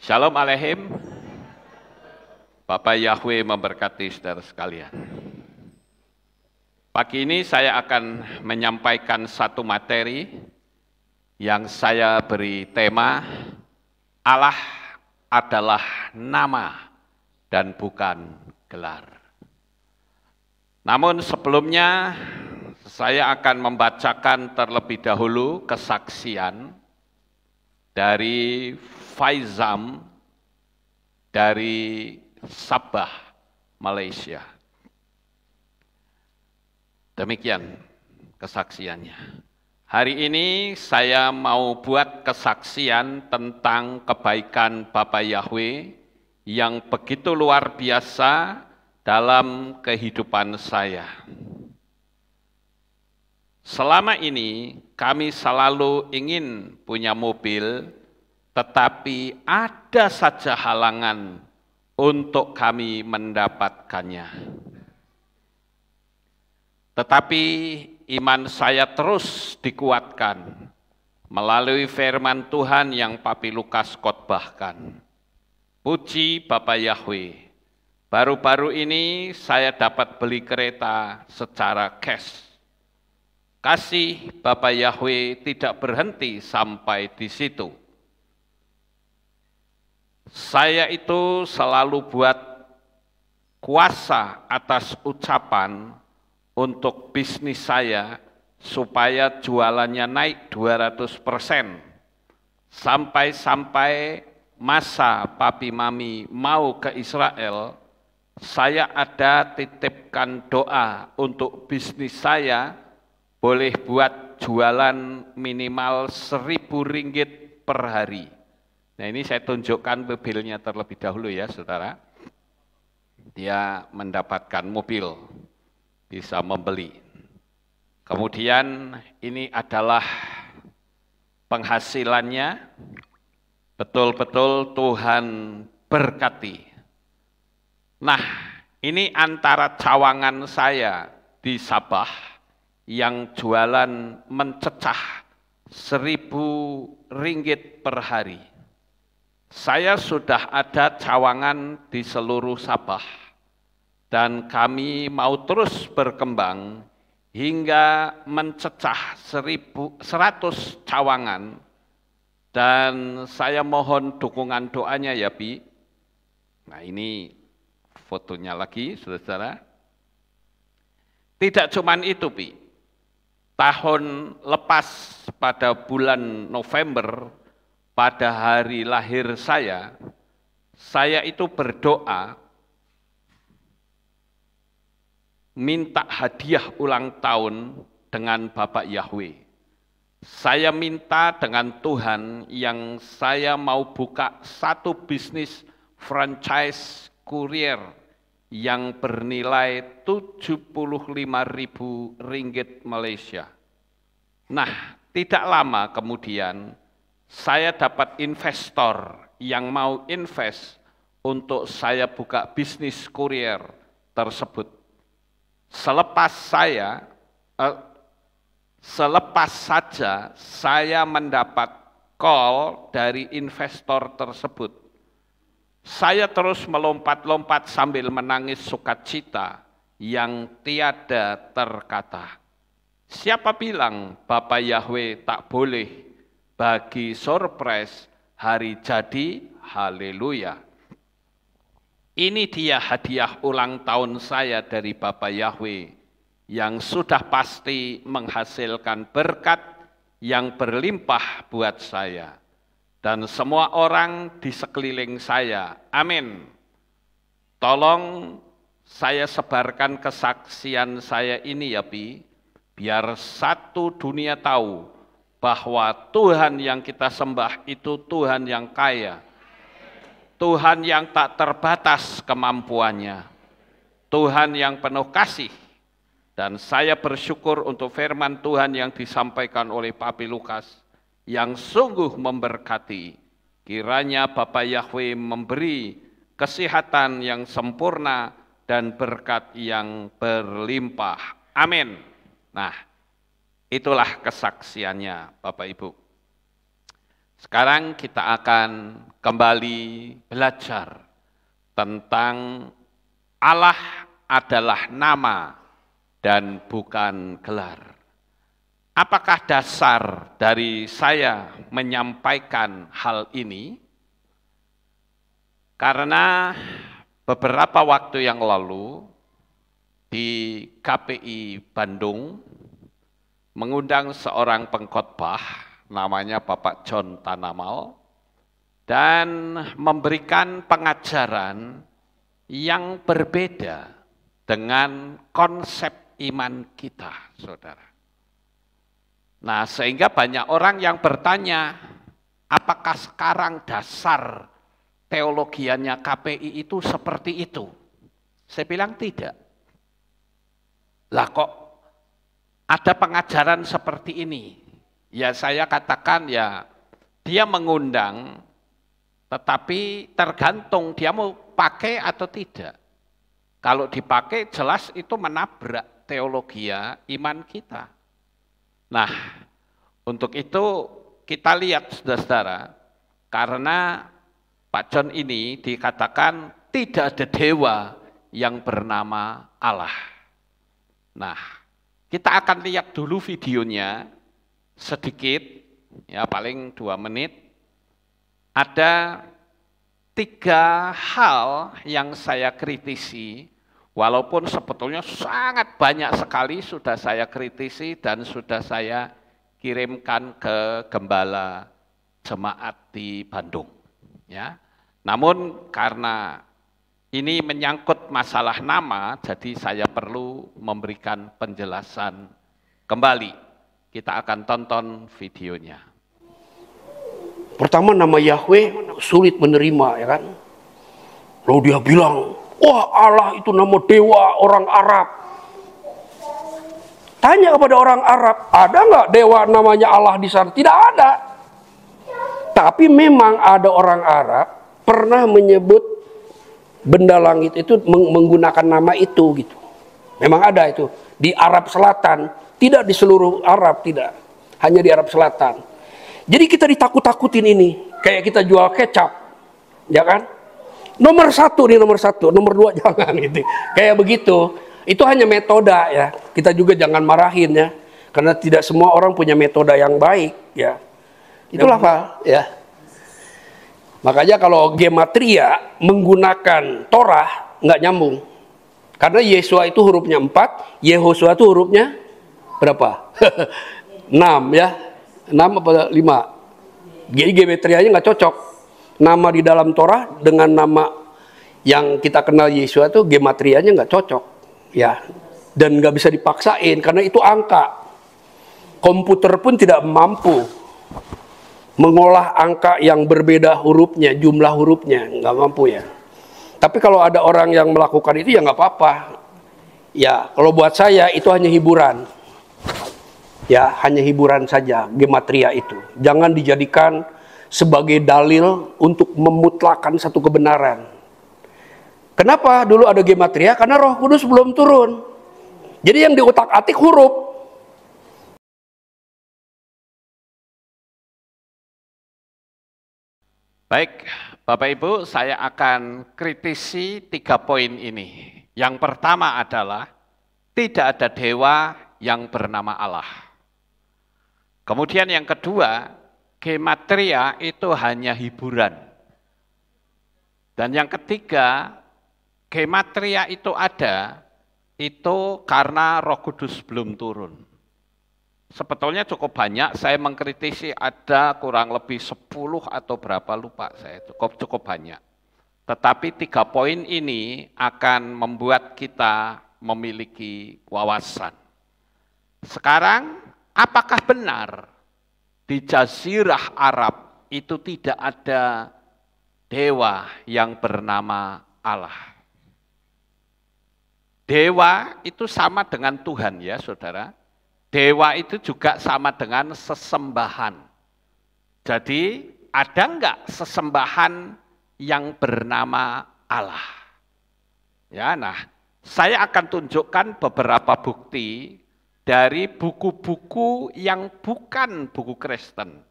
Shalom Aleihim, Bapak Yahweh memberkati saudara sekalian. Pagi ini saya akan menyampaikan satu materi yang saya beri tema, Allah adalah nama dan bukan gelar. Namun sebelumnya saya akan membacakan terlebih dahulu kesaksian dari Faizam dari Sabah, Malaysia. Demikian kesaksiannya. Hari ini saya mau buat kesaksian tentang kebaikan Bapak Yahweh yang begitu luar biasa dalam kehidupan saya. Selama ini kami selalu ingin punya mobil, tetapi ada saja halangan untuk kami mendapatkannya. Tetapi iman saya terus dikuatkan melalui firman Tuhan yang Papi Lukas khotbahkan. Puji Bapak Yahweh, baru-baru ini saya dapat beli kereta secara cash. Kasih Bapak Yahweh tidak berhenti sampai di situ. Saya itu selalu buat kuasa atas ucapan untuk bisnis saya supaya jualannya naik 200%. Sampai-sampai masa Papi Mami mau ke Israel, saya ada titipkan doa untuk bisnis saya boleh buat jualan minimal Rp1.000 per hari. Nah ini saya tunjukkan mobilnya terlebih dahulu ya saudara. Dia mendapatkan mobil, bisa membeli. Kemudian ini adalah penghasilannya, betul-betul Tuhan berkati. Nah ini antara cawangan saya di Sabah, yang jualan mencecah Rp1.000 per hari. Saya sudah ada cawangan di seluruh Sabah, dan kami mau terus berkembang hingga mencecah 100 cawangan, dan saya mohon dukungan doanya ya Bi. Nah ini fotonya lagi saudara. Tidak cuman itu Bi. Tahun lepas pada bulan November, pada hari lahir saya itu berdoa, minta hadiah ulang tahun dengan Bapak Yahweh. Saya minta dengan Tuhan yang saya mau buka satu bisnis franchise kurier yang bernilai Rp75.000 Malaysia. Nah, tidak lama kemudian saya dapat investor yang mau invest untuk saya buka bisnis kurier tersebut. Selepas saja saya mendapat call dari investor tersebut, saya terus melompat-lompat sambil menangis sukacita yang tiada terkata. Siapa bilang Bapak Yahweh tak boleh bagi surprise hari jadi? Haleluya. Ini dia hadiah ulang tahun saya dari Bapak Yahweh yang sudah pasti menghasilkan berkat yang berlimpah buat saya dan semua orang di sekeliling saya. Amin. Tolong saya sebarkan kesaksian saya ini ya Bi, biar satu dunia tahu bahwa Tuhan yang kita sembah itu Tuhan yang kaya, Tuhan yang tak terbatas kemampuannya, Tuhan yang penuh kasih. Dan saya bersyukur untuk firman Tuhan yang disampaikan oleh Papi Lukas, yang sungguh memberkati. Kiranya Bapak Yahweh memberi kesehatan yang sempurna dan berkat yang berlimpah. Amin. Nah, itulah kesaksiannya Bapak Ibu. Sekarang kita akan kembali belajar tentang Allah adalah nama dan bukan gelar. Apakah dasar dari saya menyampaikan hal ini? Karena beberapa waktu yang lalu di KPI Bandung mengundang seorang pengkhotbah namanya Bapak John Tanamal dan memberikan pengajaran yang berbeda dengan konsep iman kita, saudara. Nah, sehingga banyak orang yang bertanya, apakah sekarang dasar teologiannya KPI itu seperti itu? Saya bilang tidak. Lah kok ada pengajaran seperti ini? Ya saya katakan ya dia mengundang, tetapi tergantung dia mau pakai atau tidak. Kalau dipakai jelas itu menabrak teologia iman kita. Nah, untuk itu kita lihat saudara-saudara, karena Pak John ini dikatakan tidak ada dewa yang bernama Allah. Nah, kita akan lihat dulu videonya sedikit, ya paling 2 menit. Ada 3 hal yang saya kritisi, walaupun sebetulnya sangat banyak sekali sudah saya kritisi dan sudah saya kirimkan ke gembala jemaat di Bandung. Ya, namun karena ini menyangkut masalah nama, jadi saya perlu memberikan penjelasan kembali. Kita akan tonton videonya. Pertama nama Yahweh sulit menerima, ya kan? Lalu dia bilang, wah Allah itu nama dewa orang Arab. Tanya kepada orang Arab, ada nggak dewa namanya Allah di sana? Tidak ada. Tapi memang ada orang Arab pernah menyebut benda langit itu menggunakan nama itu gitu. Memang ada itu di Arab Selatan, tidak di seluruh Arab, tidak. Hanya di Arab Selatan. Jadi kita ditakut-takutin ini, kayak kita jual kecap, ya kan? Nomor 1 nih nomor 1, nomor 2 jangan gitu. Kayak begitu. Itu hanya metode ya. Kita juga jangan marahin ya, karena tidak semua orang punya metode yang baik ya. Itulah Pak ya. Makanya kalau gematria menggunakan Torah nggak nyambung. Karena Yesua itu hurufnya 4, Yehosua itu hurufnya berapa? 6 ya. 6 apa 5? Jadi geometrianya nggak cocok. Nama di dalam Torah dengan nama yang kita kenal Yesua itu gematrianya nggak cocok, ya. Dan nggak bisa dipaksain karena itu angka. Komputer pun tidak mampu mengolah angka yang berbeda hurufnya, jumlah hurufnya nggak mampu ya. Tapi kalau ada orang yang melakukan itu ya nggak apa-apa. Ya kalau buat saya itu hanya hiburan. Ya, hanya hiburan saja gematria itu. Jangan dijadikan sebagai dalil untuk memutlakan satu kebenaran. Kenapa dulu ada gematria? Karena Roh Kudus belum turun. Jadi yang diotak-atik huruf. Baik, Bapak Ibu, saya akan kritisi 3 poin ini. Yang pertama adalah tidak ada dewa yang bernama Allah. Kemudian yang kedua, gematria itu hanya hiburan. Dan yang ketiga, gematria itu ada, itu karena Roh Kudus belum turun. Sebetulnya cukup banyak, saya mengkritisi ada kurang lebih 10 atau berapa lupa saya, cukup banyak. Tetapi 3 poin ini akan membuat kita memiliki wawasan. Sekarang, apakah benar di Jazirah Arab itu tidak ada dewa yang bernama Allah? Dewa itu sama dengan Tuhan ya saudara. Dewa itu juga sama dengan sesembahan. Jadi ada enggak sesembahan yang bernama Allah? Ya, nah, saya akan tunjukkan beberapa bukti dari buku-buku yang bukan buku Kristen.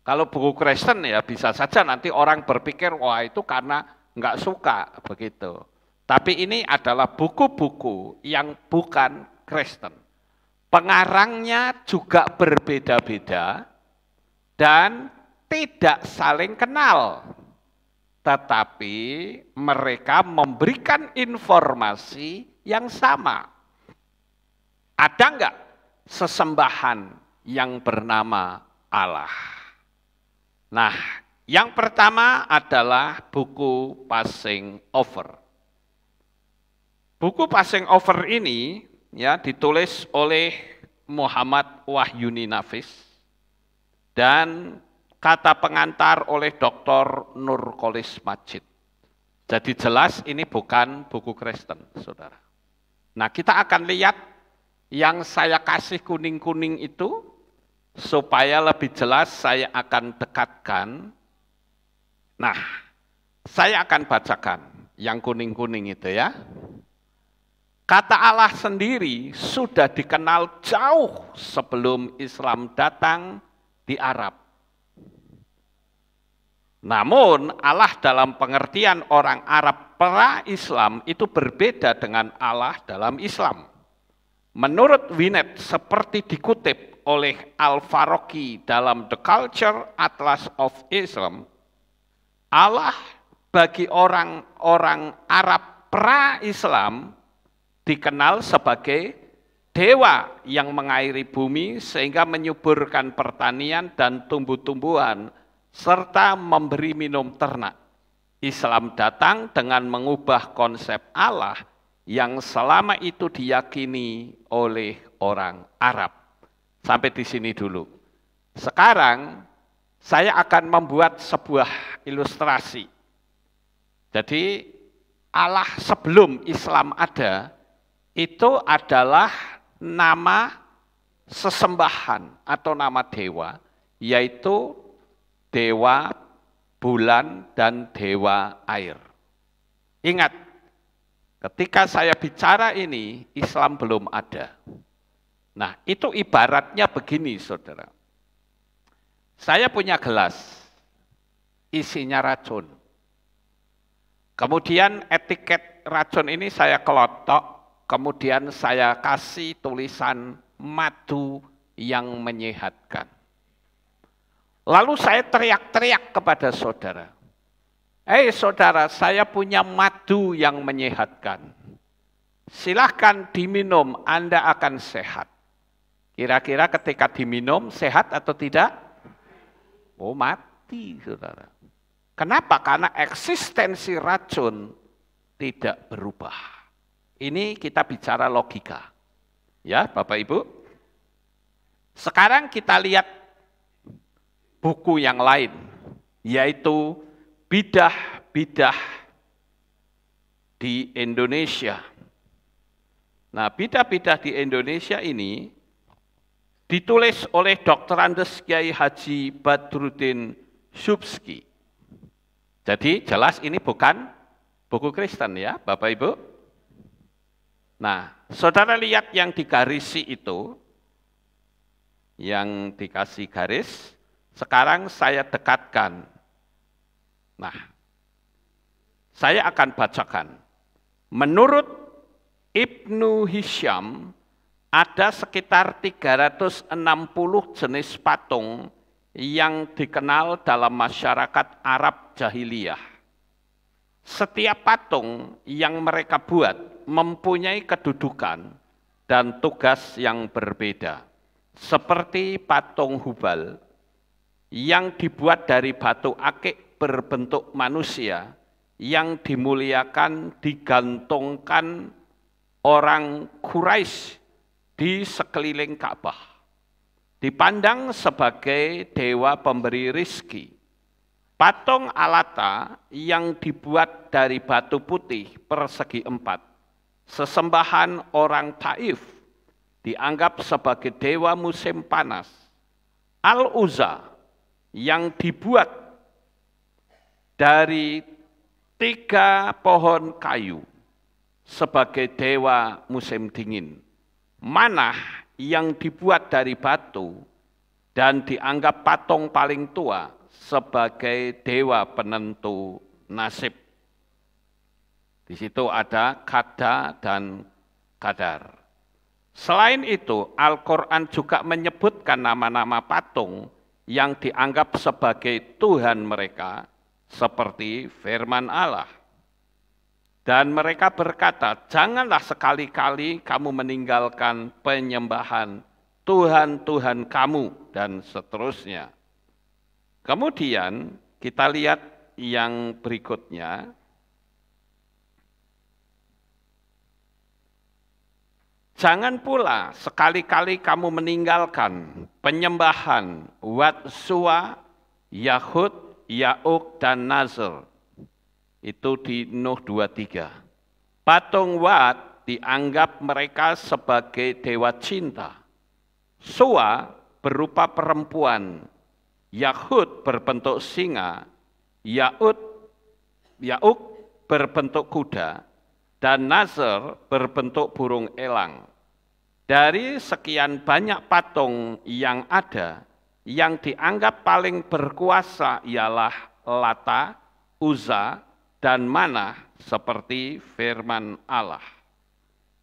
Kalau buku Kristen ya bisa saja nanti orang berpikir, wah itu karena nggak suka begitu. Tapi ini adalah buku-buku yang bukan Kristen. Pengarangnya juga berbeda-beda dan tidak saling kenal. Tetapi mereka memberikan informasi yang sama. Ada enggak sesembahan yang bernama Allah? Nah, yang pertama adalah buku Passing Over. Buku Passing Over ini ya ditulis oleh Muhammad Wahyuni Nafis dan kata pengantar oleh Dr. Nurkolis Majid. Jadi jelas ini bukan buku Kristen, saudara. Nah, kita akan lihat yang saya kasih kuning-kuning itu, supaya lebih jelas saya akan dekatkan. Nah, saya akan bacakan yang kuning-kuning itu ya. Kata Allah sendiri sudah dikenal jauh sebelum Islam datang di Arab. Namun Allah dalam pengertian orang Arab pra-Islam itu berbeda dengan Allah dalam Islam. Menurut Winnet, seperti dikutip oleh Al-Faraqqi dalam The Culture Atlas of Islam, Allah bagi orang-orang Arab pra-Islam dikenal sebagai dewa yang mengairi bumi sehingga menyuburkan pertanian dan tumbuh-tumbuhan, serta memberi minum ternak. Islam datang dengan mengubah konsep Allah yang selama itu diyakini oleh orang Arab. Sampai di sini dulu. Sekarang saya akan membuat sebuah ilustrasi. Jadi Allah sebelum Islam ada, itu adalah nama sesembahan atau nama dewa, yaitu dewa bulan dan dewa air. Ingat, ketika saya bicara ini, Islam belum ada. Nah, itu ibaratnya begini, saudara. Saya punya gelas, isinya racun. Kemudian etiket racun ini saya kelotok, kemudian saya kasih tulisan madu yang menyehatkan. Lalu saya teriak-teriak kepada saudara. Saudara, saya punya madu yang menyehatkan. Silahkan diminum, Anda akan sehat. Kira-kira ketika diminum, sehat atau tidak? Oh, mati, saudara. Kenapa? Karena eksistensi racun tidak berubah. Ini kita bicara logika. Ya, Bapak Ibu. Sekarang kita lihat buku yang lain, yaitu bidah-bidah di Indonesia. Nah, bidah-bidah di Indonesia ini ditulis oleh Dr. Andes Kiai Haji Badruddin Subski. Jadi jelas ini bukan buku Kristen ya, Bapak Ibu. Nah, saudara lihat yang digarisi itu, yang dikasih garis. Sekarang saya dekatkan. Nah, saya akan bacakan. Menurut Ibnu Hisham, ada sekitar 360 jenis patung yang dikenal dalam masyarakat Arab jahiliyah. Setiap patung yang mereka buat mempunyai kedudukan dan tugas yang berbeda. Seperti patung Hubal, yang dibuat dari batu akik berbentuk manusia, yang dimuliakan digantungkan orang Quraisy di sekeliling Ka'bah. Dipandang sebagai dewa pemberi rizki. Patung Alata yang dibuat dari batu putih persegi 4, sesembahan orang Taif, dianggap sebagai dewa musim panas. Al-Uzza yang dibuat dari 3 pohon kayu sebagai dewa musim dingin. Manah yang dibuat dari batu dan dianggap patung paling tua sebagai dewa penentu nasib. Di situ ada Kada dan Kadar. Selain itu, Al-Quran juga menyebutkan nama-nama patung yang dianggap sebagai Tuhan mereka, seperti firman Allah. Dan mereka berkata, janganlah sekali-kali kamu meninggalkan penyembahan Tuhan-Tuhan kamu, dan seterusnya. Kemudian kita lihat yang berikutnya. Jangan pula sekali-kali kamu meninggalkan penyembahan Wat, Suwa, Yahud, Ya'uk, dan Nazar. Itu di Nuh 23. Patung Wat dianggap mereka sebagai dewa cinta. Suwa berupa perempuan. Yahud berbentuk singa. Ya'uk berbentuk kuda. Dan Nazar berbentuk burung elang. Dari sekian banyak patung yang ada, yang dianggap paling berkuasa ialah Lata, Uzza, dan Manah, seperti firman Allah.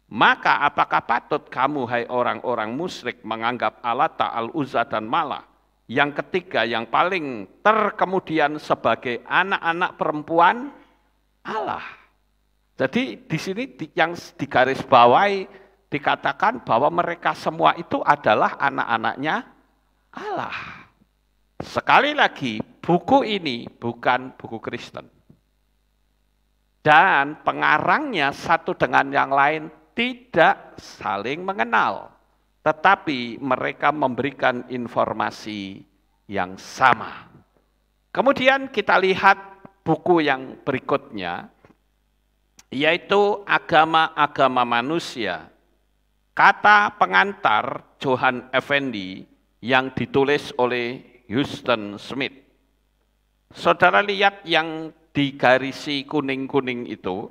Maka apakah patut kamu, hai orang-orang musyrik, menganggap Alata, Al-Uzza, dan Manah, yang ketiga, yang paling terkemudian sebagai anak-anak perempuan Allah? Jadi di sini yang digarisbawahi dikatakan bahwa mereka semua itu adalah anak-anaknya Allah. Sekali lagi, buku ini bukan buku Kristen. Dan pengarangnya satu dengan yang lain tidak saling mengenal. Tetapi mereka memberikan informasi yang sama. Kemudian kita lihat buku yang berikutnya, yaitu Agama-agama Manusia. Kata pengantar Johann Effendi yang ditulis oleh Huston Smith. Saudara lihat yang digarisi kuning-kuning itu.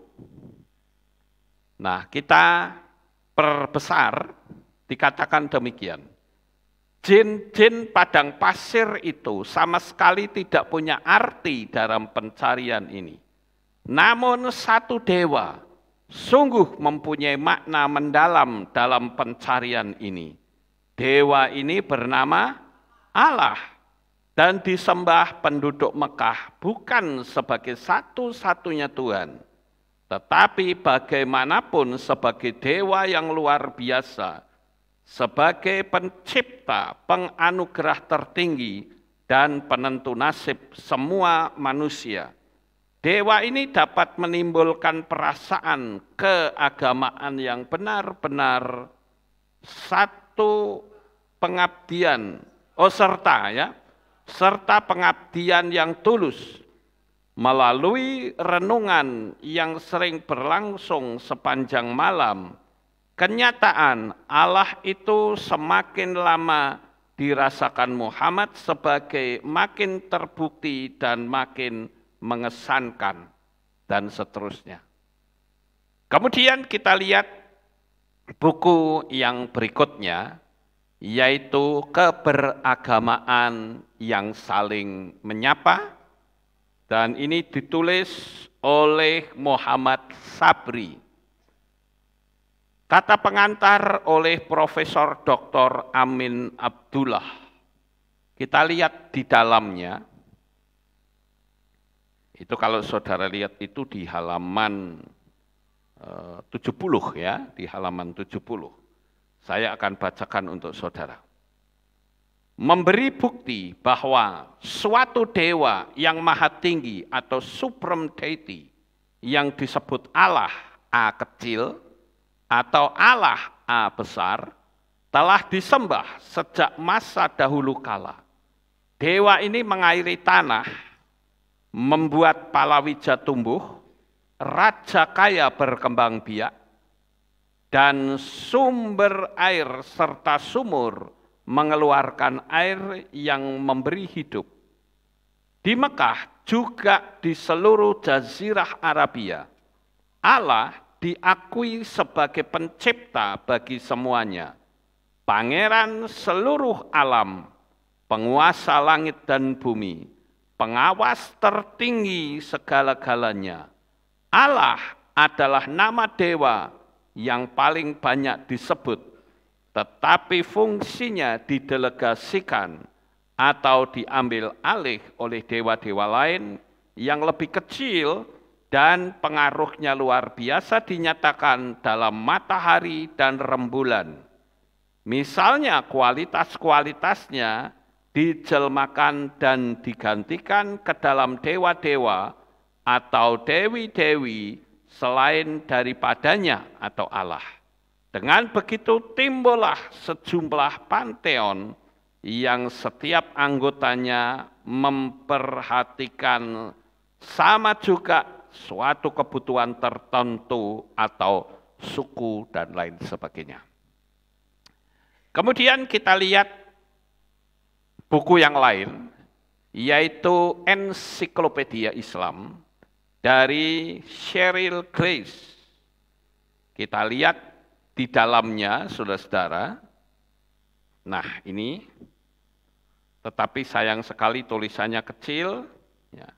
Nah, kita perbesar, dikatakan demikian. Jin-jin padang pasir itu sama sekali tidak punya arti dalam pencarian ini. Namun satu dewa sungguh mempunyai makna mendalam dalam pencarian ini. Dewa ini bernama Allah dan disembah penduduk Mekah bukan sebagai satu-satunya Tuhan, tetapi bagaimanapun sebagai dewa yang luar biasa, sebagai pencipta, penganugerah tertinggi, dan penentu nasib semua manusia. Dewa ini dapat menimbulkan perasaan keagamaan yang benar-benar satu pengabdian, serta pengabdian yang tulus melalui renungan yang sering berlangsung sepanjang malam. Kenyataan Allah itu semakin lama dirasakan Muhammad sebagai makin terbukti dan makin mengesankan, dan seterusnya. Kemudian kita lihat buku yang berikutnya, yaitu Keberagamaan yang Saling Menyapa, dan ini ditulis oleh Muhammad Sabri. Kata pengantar oleh Profesor Dr. Amin Abdullah. Kita lihat di dalamnya. Itu kalau saudara lihat itu di halaman 70 ya, di halaman 70. Saya akan bacakan untuk saudara. Memberi bukti bahwa suatu dewa yang maha tinggi atau supreme deity yang disebut Allah A kecil atau Allah A besar telah disembah sejak masa dahulu kala. Dewa ini mengairi tanah, membuat palawija tumbuh, raja kaya berkembang biak, dan sumber air serta sumur mengeluarkan air yang memberi hidup. Di Mekah juga di seluruh jazirah Arabia, Allah diakui sebagai pencipta bagi semuanya, pangeran seluruh alam, penguasa langit dan bumi, pengawas tertinggi segala-galanya. Allah adalah nama dewa yang paling banyak disebut, tetapi fungsinya didelegasikan atau diambil alih oleh dewa-dewa lain yang lebih kecil dan pengaruhnya luar biasa dinyatakan dalam matahari dan rembulan. Misalnya kualitas-kualitasnya dijelmakan dan digantikan ke dalam dewa-dewa atau dewi-dewi selain daripadanya atau Allah. Dengan begitu timbullah sejumlah panteon yang setiap anggotanya memperhatikan sama juga suatu kebutuhan tertentu atau suku dan lain sebagainya. Kemudian kita lihat buku yang lain, yaitu Ensiklopedia Islam dari Cheryl Grace. Kita lihat di dalamnya, saudara-saudara. Nah, ini, tetapi sayang sekali tulisannya kecil. Ya.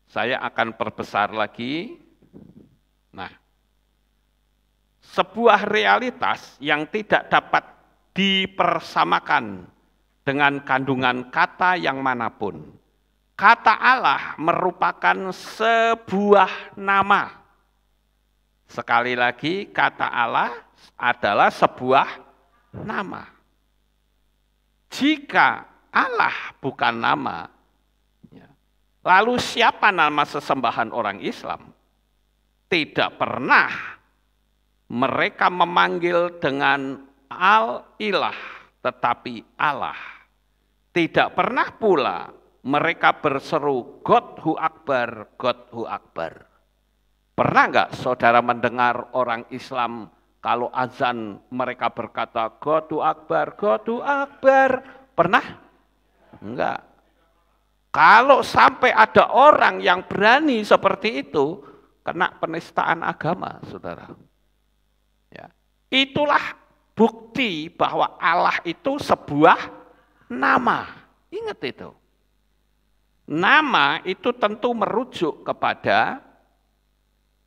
Saya akan perbesar lagi. Nah, sebuah realitas yang tidak dapat dipersamakan dengan kandungan kata yang manapun. Kata Allah merupakan sebuah nama. Sekali lagi, kata Allah adalah sebuah nama. Jika Allah bukan nama, lalu siapa nama sesembahan orang Islam? Tidak pernah mereka memanggil dengan Al-Ilah, tetapi Allah. Tidak pernah pula mereka berseru Godhu Akbar, Godhu Akbar. Pernah enggak saudara mendengar orang Islam kalau azan mereka berkata Godhu Akbar, Godhu Akbar? Pernah? Enggak. Kalau sampai ada orang yang berani seperti itu, kena penistaan agama, saudara. Ya. Itulah bukti bahwa Allah itu sebuah nama. Ingat itu. Nama itu tentu merujuk kepada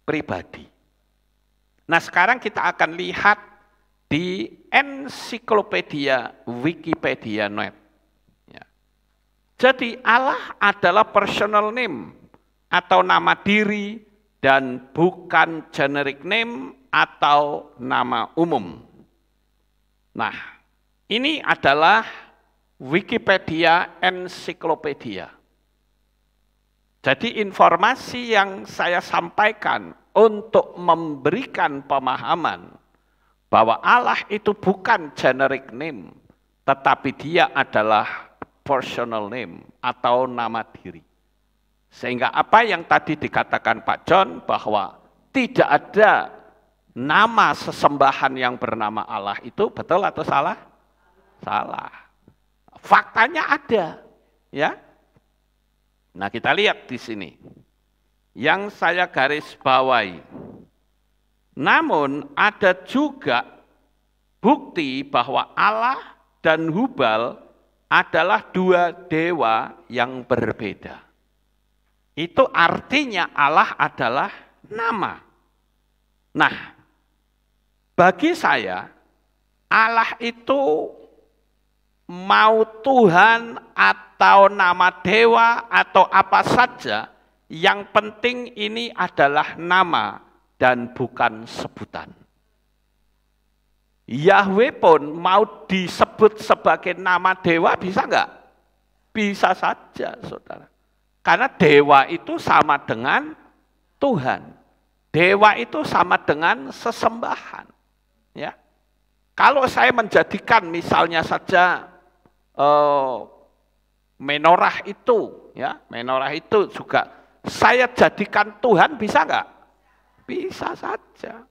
pribadi. Nah, sekarang kita akan lihat di ensiklopedia Wikipedia.net. Ya. Jadi Allah adalah personal name atau nama diri dan bukan generic name atau nama umum. Nah, ini adalah Wikipedia ensiklopedia. Jadi informasi yang saya sampaikan untuk memberikan pemahaman bahwa Allah itu bukan generic name, tetapi dia adalah personal name atau nama diri. Sehingga apa yang tadi dikatakan Pak John bahwa tidak ada nama sesembahan yang bernama Allah itu betul atau salah? Salah. Faktanya ada, ya. Nah, kita lihat di sini. Yang saya garis bawahi. Namun ada juga bukti bahwa Allah dan Hubal adalah dua dewa yang berbeda. Itu artinya Allah adalah nama. Nah, bagi saya, Allah itu mau Tuhan atau nama dewa atau apa saja, yang penting ini adalah nama dan bukan sebutan. Yahweh pun mau disebut sebagai nama dewa bisa enggak? Bisa saja, saudara. Karena dewa itu sama dengan Tuhan. Dewa itu sama dengan sesembahan. Ya. Kalau saya menjadikan misalnya saja menorah itu, ya, menorah itu juga saya jadikan Tuhan, bisa enggak? Bisa saja.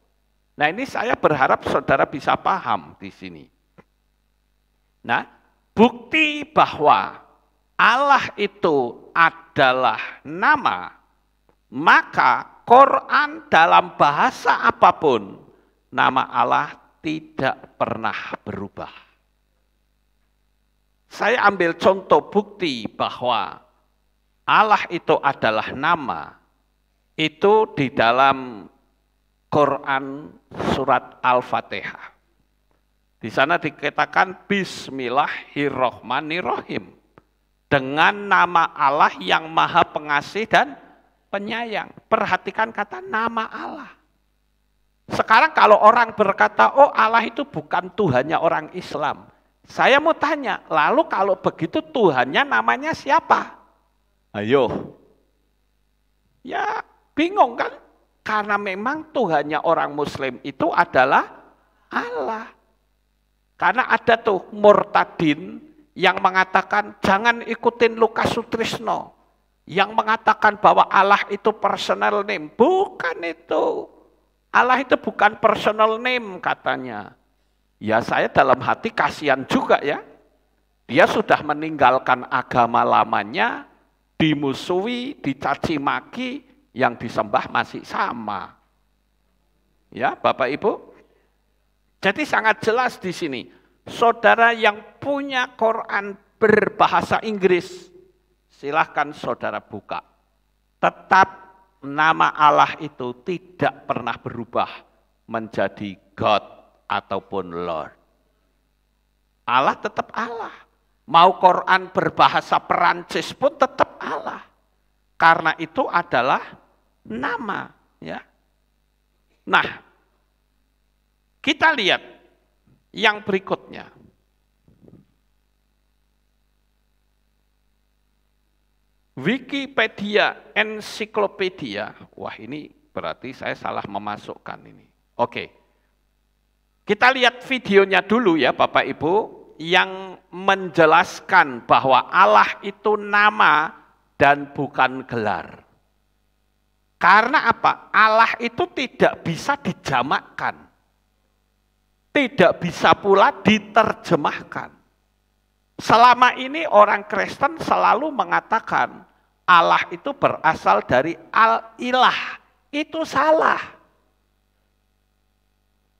Nah, ini saya berharap saudara bisa paham di sini. Nah, bukti bahwa Allah itu adalah nama, maka Quran dalam bahasa apapun, nama Allah tidak pernah berubah. Saya ambil contoh bukti bahwa Allah itu adalah nama, itu di dalam Quran surat Al-Fatihah. Di sana dikatakan Bismillahirrohmanirrohim. Dengan nama Allah yang maha pengasih dan penyayang. Perhatikan kata nama Allah. Sekarang kalau orang berkata, oh Allah itu bukan Tuhannya orang Islam. Saya mau tanya, lalu kalau begitu Tuhannya namanya siapa? Ayo. Ya bingung kan? Karena memang Tuhannya orang Muslim itu adalah Allah. Karena ada tuh murtadin yang mengatakan jangan ikutin Lukas Sutrisno. Yang mengatakan bahwa Allah itu personal name. Bukan itu. Allah itu bukan personal name katanya. Ya saya dalam hati kasihan juga ya. Dia sudah meninggalkan agama lamanya, dimusuhi, dicaci maki, yang disembah masih sama. Ya Bapak Ibu. Jadi sangat jelas di sini. Saudara yang punya Quran berbahasa Inggris, silahkan saudara buka. Tetap nama Allah itu tidak pernah berubah menjadi God ataupun Lord. Allah tetap Allah. Mau Quran berbahasa Perancis pun tetap Allah. Karena itu adalah nama. Ya. Nah, kita lihat yang berikutnya. Wikipedia ensiklopedia. Wah ini berarti saya salah memasukkan ini. Oke. Kita lihat videonya dulu ya Bapak Ibu. Yang menjelaskan bahwa Allah itu nama dan bukan gelar. Karena apa? Allah itu tidak bisa dijamakkan. Tidak bisa pula diterjemahkan. Selama ini orang Kristen selalu mengatakan Allah itu berasal dari al-ilah. Itu salah.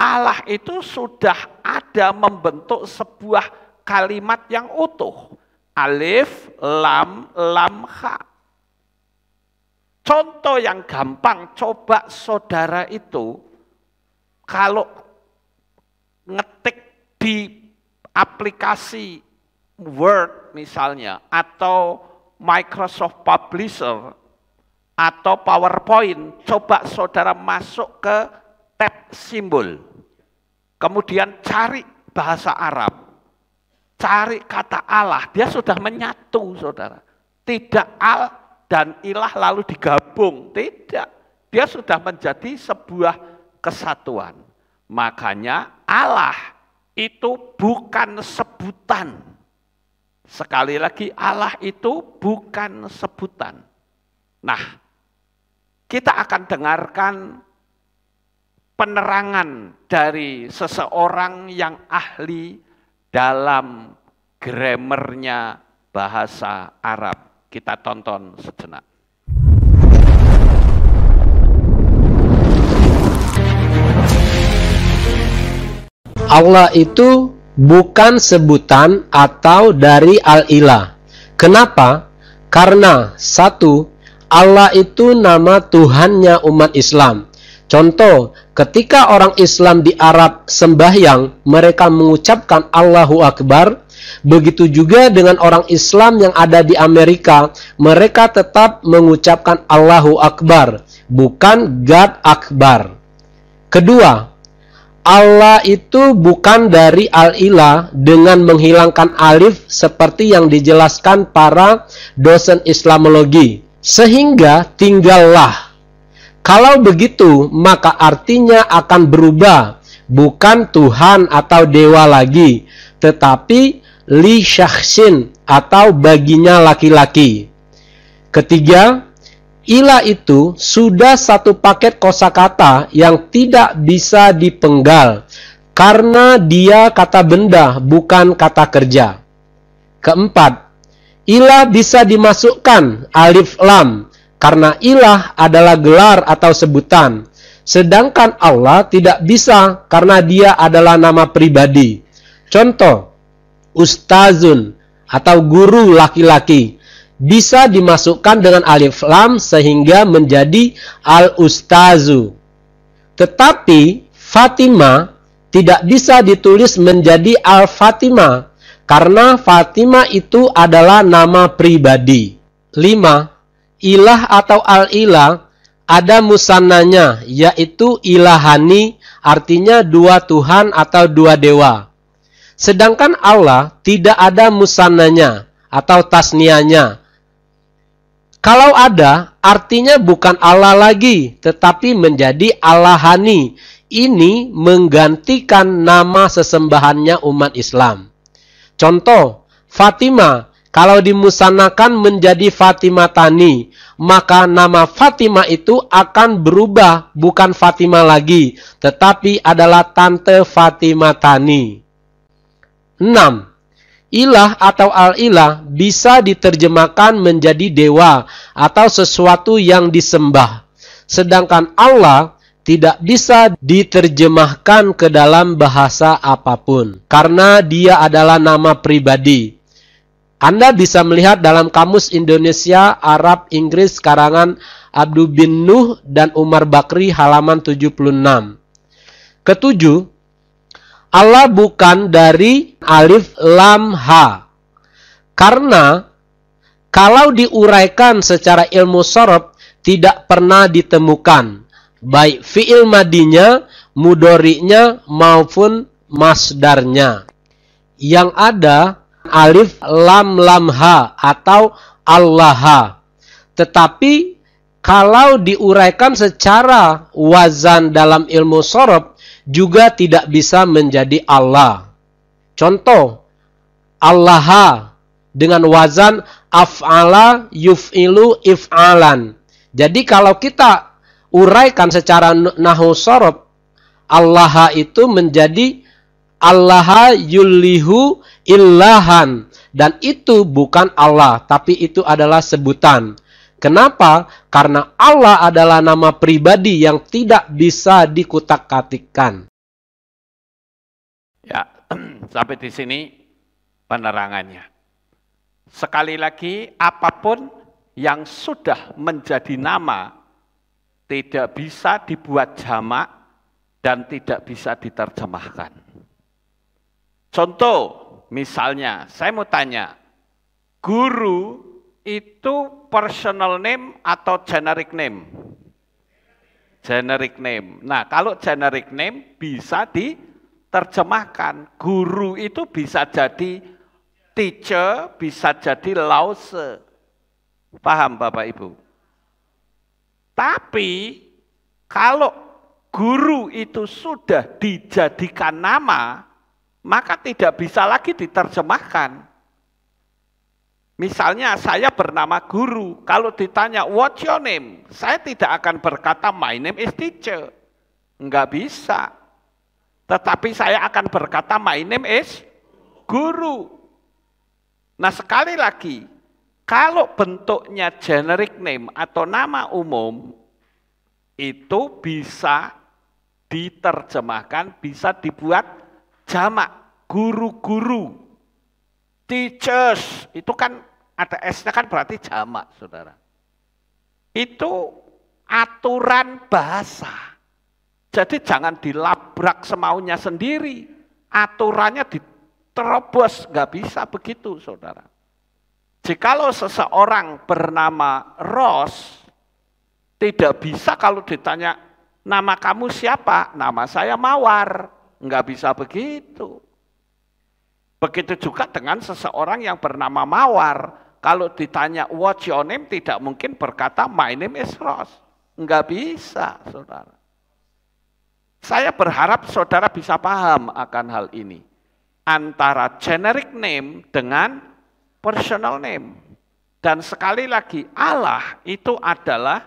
Allah itu sudah ada membentuk sebuah kalimat yang utuh. Alif, lam, lam, ha. Contoh yang gampang, coba saudara itu kalau ngetik di aplikasi Word misalnya, atau Microsoft Publisher, atau PowerPoint, coba saudara masuk ke tab simbol, kemudian cari bahasa Arab, cari kata Allah, dia sudah menyatu saudara. Tidak al dan ilah lalu digabung, tidak. Dia sudah menjadi sebuah kesatuan. Makanya Allah itu bukan sebutan. Sekali lagi Allah itu bukan sebutan. Nah, kita akan dengarkan penerangan dari seseorang yang ahli dalam grammarnya bahasa Arab. Kita tonton sejenak. Allah itu bukan sebutan atau dari al-ilah. Kenapa? Karena satu, Allah itu nama Tuhannya umat Islam. Contoh, ketika orang Islam di Arab sembahyang, mereka mengucapkan Allahu Akbar. Begitu juga dengan orang Islam yang ada di Amerika, mereka tetap mengucapkan Allahu Akbar, bukan God Akbar. Kedua, Allah itu bukan dari al-ilah dengan menghilangkan alif seperti yang dijelaskan para dosen Islamologi. Sehingga tinggallah. Kalau begitu, maka artinya akan berubah. Bukan Tuhan atau dewa lagi, tetapi li syakhsin atau baginya laki-laki. Ketiga, ilah itu sudah satu paket kosakata yang tidak bisa dipenggal karena dia kata benda bukan kata kerja. Keempat, ilah bisa dimasukkan alif lam karena ilah adalah gelar atau sebutan, sedangkan Allah tidak bisa karena dia adalah nama pribadi. Contoh, ustazun atau guru laki-laki. Bisa dimasukkan dengan alif lam sehingga menjadi al-ustazu. Tetapi Fatimah tidak bisa ditulis menjadi al-Fatimah karena Fatimah itu adalah nama pribadi. 5. Ilah atau al-ilah ada musannanya, yaitu ilahani, artinya dua Tuhan atau dua dewa. Sedangkan Allah tidak ada musannanya atau tasnianya. Kalau ada, artinya bukan Allah lagi, tetapi menjadi Allahani. Ini menggantikan nama sesembahannya umat Islam. Contoh, Fatimah, kalau dimusanakan menjadi Fatimah Tani, maka nama Fatimah itu akan berubah, bukan Fatimah lagi, tetapi adalah Tante Fatimah Tani. 6. Ilah atau al-ilah bisa diterjemahkan menjadi dewa atau sesuatu yang disembah. Sedangkan Allah tidak bisa diterjemahkan ke dalam bahasa apapun, karena dia adalah nama pribadi. Anda bisa melihat dalam Kamus Indonesia, Arab, Inggris, karangan Abdul bin Nuh dan Umar Bakri halaman 76. Ketujuh, Allah bukan dari alif lam ha. Karena kalau diuraikan secara ilmu sorof tidak pernah ditemukan baik fi'il madinya, mudhori'nya maupun masdarnya. Yang ada alif lam lam ha atau Allah. Tetapi kalau diuraikan secara wazan dalam ilmu sorof juga tidak bisa menjadi Allah. Contoh, Allah dengan wazan af'ala yuf'ilu if'alan. Jadi kalau kita uraikan secara nahwu sorof, Allah itu menjadi Allah yulihu illahan, dan itu bukan Allah, tapi itu adalah sebutan. Kenapa? Karena Allah adalah nama pribadi yang tidak bisa dikutak-katikkan. Ya, sampai di sini penerangannya. Sekali lagi, apapun yang sudah menjadi nama tidak bisa dibuat jamak dan tidak bisa diterjemahkan. Contoh, misalnya, saya mau tanya, guru itu personal name atau generic name? Generic name. Nah, kalau generic name bisa diterjemahkan. Guru itu bisa jadi teacher, bisa jadi lause. Paham Bapak Ibu? Tapi kalau guru itu sudah dijadikan nama, maka tidak bisa lagi diterjemahkan. Misalnya saya bernama guru, kalau ditanya what's your name, saya tidak akan berkata my name is teacher. Enggak bisa. Tetapi saya akan berkata my name is guru. Nah sekali lagi, kalau bentuknya generic name atau nama umum, itu bisa diterjemahkan, bisa dibuat jamak. Guru-guru, teachers, itu kan ada S-nya kan berarti jamak, saudara. Itu aturan bahasa. Jadi jangan dilabrak semaunya sendiri. Aturannya diterobos, nggak bisa begitu, saudara. Jikalau seseorang bernama Ros, tidak bisa kalau ditanya, nama kamu siapa? Nama saya Mawar. Nggak bisa begitu. Begitu juga dengan seseorang yang bernama Mawar. Kalau ditanya what's your name, tidak mungkin berkata my name is Ros. Nggak bisa, saudara. Saya berharap saudara bisa paham akan hal ini. Antara generic name dengan personal name. Dan sekali lagi, Allah itu adalah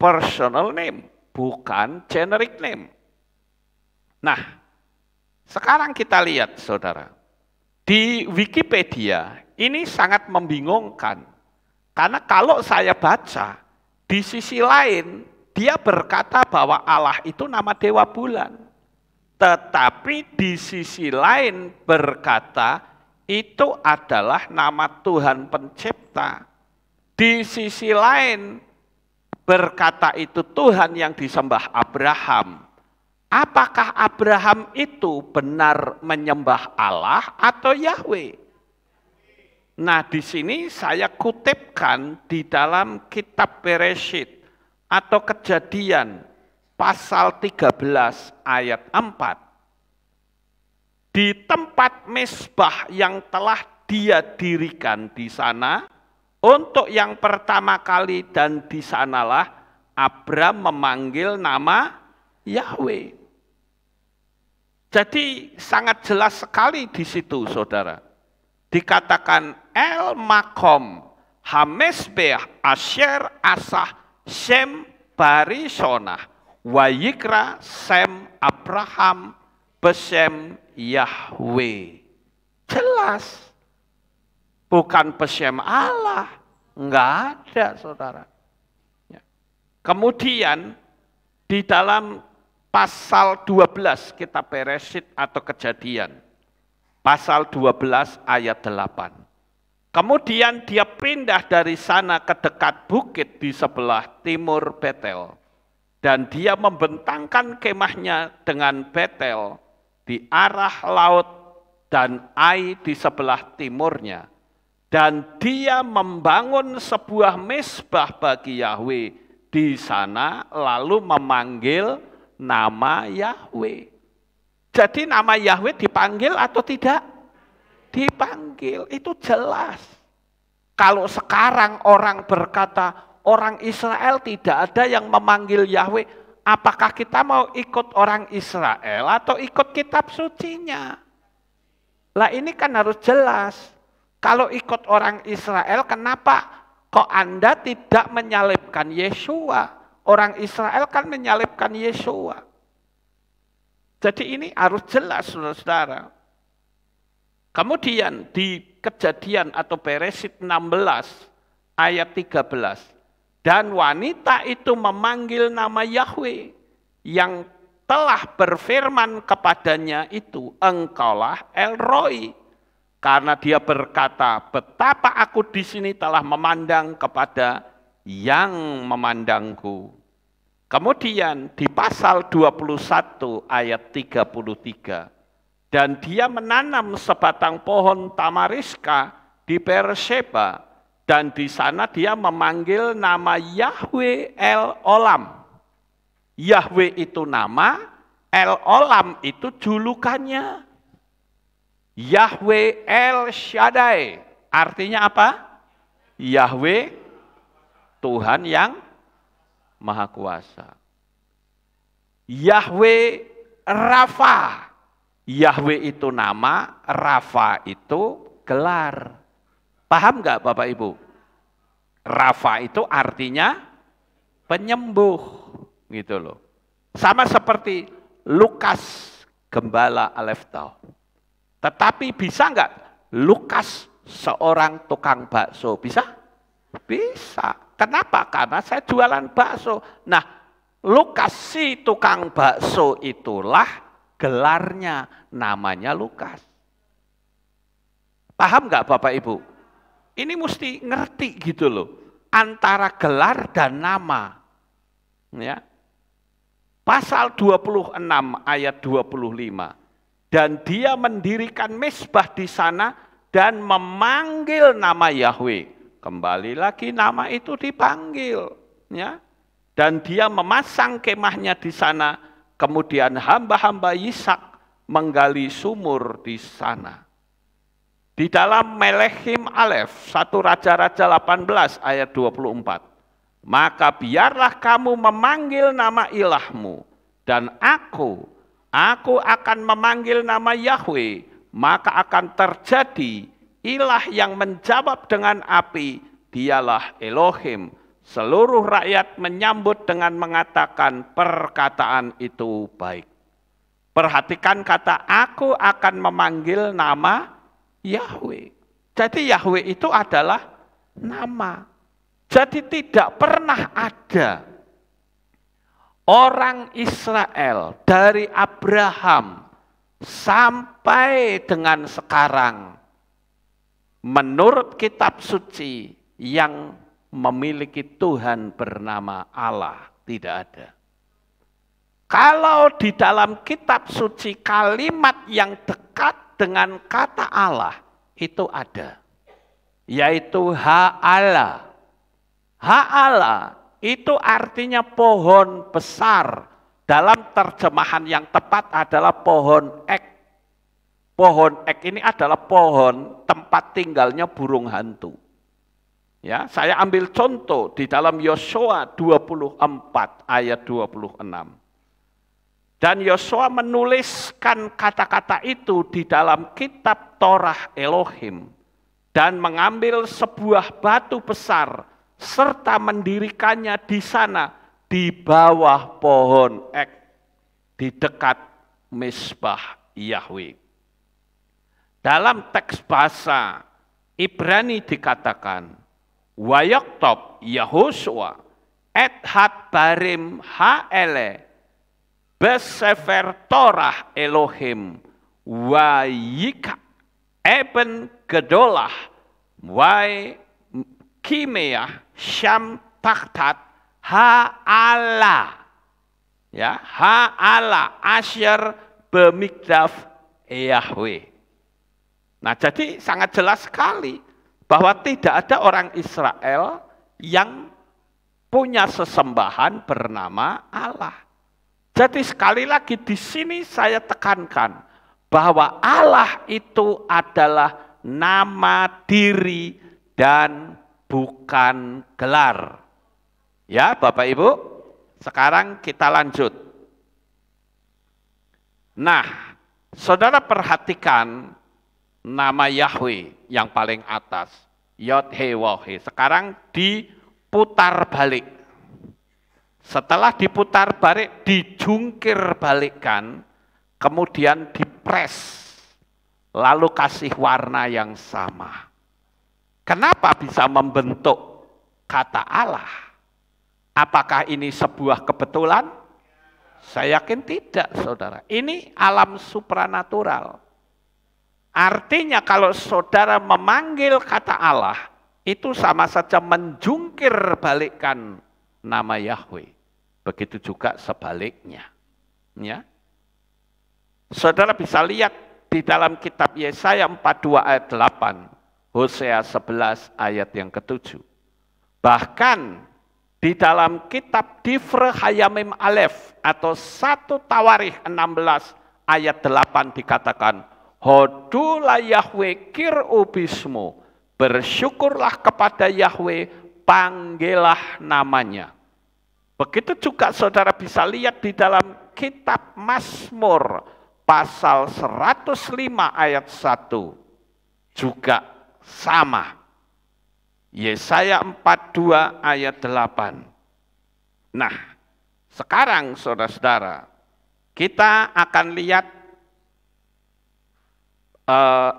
personal name, bukan generic name. Nah, sekarang kita lihat saudara. Di Wikipedia, ini sangat membingungkan. Karena kalau saya baca, di sisi lain, dia berkata bahwa Allah itu nama Dewa Bulan. Tetapi di sisi lain berkata, itu adalah nama Tuhan pencipta. Di sisi lain berkata itu Tuhan yang disembah Abraham. Apakah Abraham itu benar menyembah Allah atau Yahweh? Nah, di sini saya kutipkan di dalam kitab Bereshit atau Kejadian pasal 13 ayat 4. Di tempat mezbah yang telah dia dirikan di sana, untuk yang pertama kali dan di sanalah Abram memanggil nama Yahweh. Jadi sangat jelas sekali di situ, saudara. Dikatakan El Makom Hamesbeh Asher Asah Shem Barisonah Wayikra Sem Abraham Besem Yahweh. Jelas. Bukan besem Allah. Enggak ada, saudara. Ya. Kemudian di dalam pasal 12 kitab Bereshit atau Kejadian. Pasal 12 ayat 8. Kemudian dia pindah dari sana ke dekat bukit di sebelah timur Betel. Dan dia membentangkan kemahnya dengan Betel di arah laut dan Ai di sebelah timurnya. Dan dia membangun sebuah mezbah bagi Yahweh di sana, lalu memanggil nama Yahweh. Jadi nama Yahweh dipanggil atau tidak? Dipanggil, itu jelas. Kalau sekarang orang berkata, orang Israel tidak ada yang memanggil Yahweh, apakah kita mau ikut orang Israel atau ikut kitab sucinya? Lah ini kan harus jelas. Kalau ikut orang Israel, kenapa kok Anda tidak menyalibkan Yesua? Orang Israel kan menyalibkan Yesua. Jadi ini harus jelas, saudara-saudara. Kemudian di Kejadian atau Bereshit 16 ayat 13. Dan wanita itu memanggil nama Yahweh yang telah berfirman kepadanya itu, engkaulah El Roi. Karena dia berkata, betapa aku di sini telah memandang kepada yang memandangku. Kemudian di pasal 21 ayat 33. Dan dia menanam sebatang pohon tamariska di Beersheba. Dan di sana dia memanggil nama Yahweh El Olam. Yahweh itu nama, El Olam itu julukannya. Yahweh El Shaddai, artinya apa? Yahweh, Tuhan yang Maha Kuasa. Yahweh Rafa, Yahweh itu nama, Rafa itu gelar. Paham nggak Bapak Ibu? Rafa itu artinya penyembuh, gitu loh. Sama seperti Lukas Gembala Aleftau. Tetapi bisa enggak Lukas seorang tukang bakso? Bisa? Bisa. Kenapa? Karena saya jualan bakso. Nah, Lukas si tukang bakso itulah gelarnya, namanya Lukas. Paham enggak Bapak Ibu? Ini mesti ngerti gitu loh. Antara gelar dan nama. Ya. Pasal 26 ayat 25. Dan dia mendirikan mezbah di sana dan memanggil nama Yahweh. Kembali lagi nama itu dipanggil, ya. Dan dia memasang kemahnya di sana. Kemudian hamba-hamba Ishak menggali sumur di sana. Di dalam Melechim Alef 1 Raja-Raja 18 ayat 24. Maka biarlah kamu memanggil nama ilahmu dan aku akan memanggil nama Yahweh, maka akan terjadi ilah yang menjawab dengan api, dialah Elohim. Seluruh rakyat menyambut dengan mengatakan perkataan itu baik. Perhatikan kata aku akan memanggil nama Yahweh. Jadi Yahweh itu adalah nama. Jadi tidak pernah ada orang Israel dari Abraham sampai dengan sekarang menurut kitab suci yang memiliki Tuhan bernama Allah. Tidak ada. Kalau di dalam kitab suci kalimat yang dekat dengan kata Allah itu ada. Yaitu ha'ala. Ha'ala itu artinya pohon besar. Dalam terjemahan yang tepat adalah pohon ek. Pohon ek ini adalah pohon tempat tinggalnya burung hantu. Ya, saya ambil contoh di dalam Yosua 24 ayat 26. Dan Yosua menuliskan kata-kata itu di dalam kitab Torah Elohim dan mengambil sebuah batu besar serta mendirikannya di sana di bawah pohon ek di dekat Mezbah Yahweh. Dalam teks bahasa Ibrani dikatakan Wayaktob Yahosua et hat barim ha'ele besefer Torah Elohim wayika eben gedolah way kimeah syam taktat ha'ala ya ha'ala asyar bemikdaf Yahweh. Nah, jadi sangat jelas sekali bahwa tidak ada orang Israel yang punya sesembahan bernama Allah. Jadi sekali lagi di sini saya tekankan bahwa Allah itu adalah nama diri dan bukan gelar. Ya, Bapak Ibu, sekarang kita lanjut. Nah, saudara perhatikan nama Yahweh yang paling atas, Yod-He-Waw-He. Sekarang diputar balik. Setelah diputar balik, dijungkir balikkan, kemudian dipres, lalu kasih warna yang sama. Kenapa bisa membentuk kata Allah? Apakah ini sebuah kebetulan? Saya yakin tidak, saudara. Ini alam supranatural. Artinya kalau saudara memanggil kata Allah, itu sama saja menjungkir balikkan nama Yahweh. Begitu juga sebaliknya. Ya. Saudara bisa lihat di dalam kitab Yesaya 42 ayat 8, Hosea 11 ayat yang ke-7. Bahkan di dalam kitab Difre Hayamim Aleph atau 1 Tawarikh 16 ayat 8 dikatakan, Hodulah Yahweh kir'ubismu, bersyukurlah kepada Yahweh, panggillah namanya. Begitu juga saudara bisa lihat di dalam kitab Mazmur pasal 105 ayat 1. Juga sama. Yesaya 42 ayat 8. Nah, sekarang saudara-saudara, kita akan lihat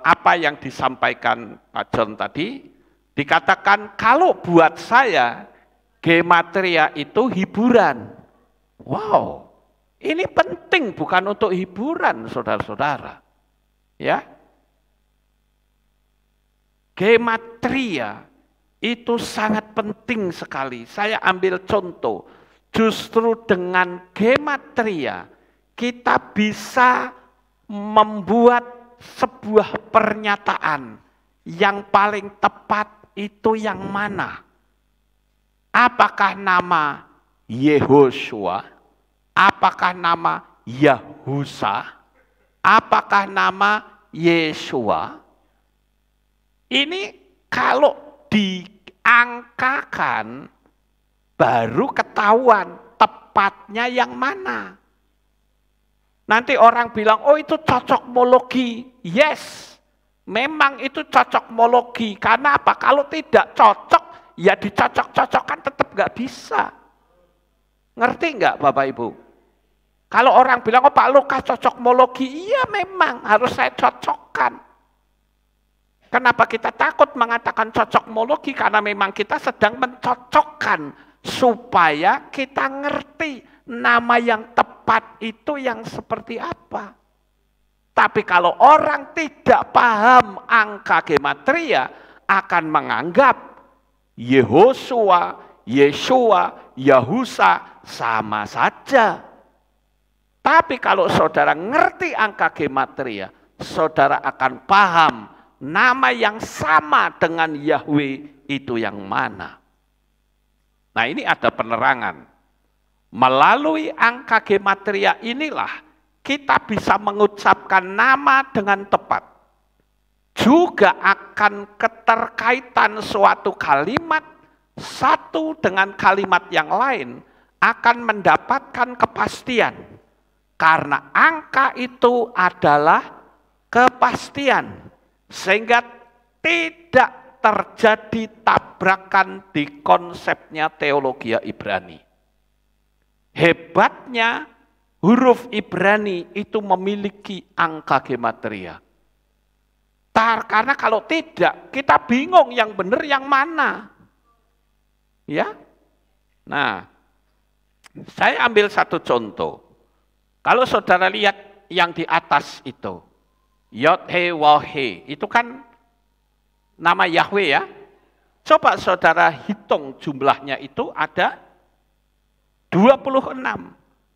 apa yang disampaikan Pak John tadi. Dikatakan kalau buat saya gematria itu hiburan. Wow, ini penting bukan untuk hiburan, saudara-saudara. Ya, gematria itu sangat penting sekali. Saya ambil contoh, justru dengan gematria kita bisa membuat sebuah pernyataan yang paling tepat itu yang mana? Apakah nama Yehoshua? Apakah nama Yahusa? Apakah nama Yesua? Ini kalau diangkakan baru ketahuan tepatnya yang mana. Nanti orang bilang, oh itu cocokmologi. Yes, memang itu cocokmologi. Karena apa? Kalau tidak cocok, ya dicocok-cocokkan tetap nggak bisa. Ngerti nggak Bapak Ibu? Kalau orang bilang, oh Pak Lukas cocokmologi, iya memang harus saya cocokkan. Kenapa kita takut mengatakan cocokmologi? Karena memang kita sedang mencocokkan supaya kita ngerti nama yang tepat itu yang seperti apa. Tapi kalau orang tidak paham angka gematria, akan menganggap Yehosua, Yeshua, Yahusa sama saja. Tapi kalau saudara ngerti angka gematria, saudara akan paham nama yang sama dengan Yahweh itu yang mana. Nah, ini ada penerangan. Melalui angka gematria inilah kita bisa mengucapkan nama dengan tepat. Juga akan keterkaitan suatu kalimat satu dengan kalimat yang lain akan mendapatkan kepastian. Karena angka itu adalah kepastian. Sehingga tidak terjadi tabrakan di konsepnya teologi Ibrani. Hebatnya huruf Ibrani itu memiliki angka gematria. Karena kalau tidak, kita bingung yang benar yang mana. Ya. Nah, saya ambil satu contoh. Kalau saudara lihat yang di atas itu, Yod-He-Waw-He, itu kan nama Yahweh ya. Coba saudara hitung jumlahnya itu ada 26.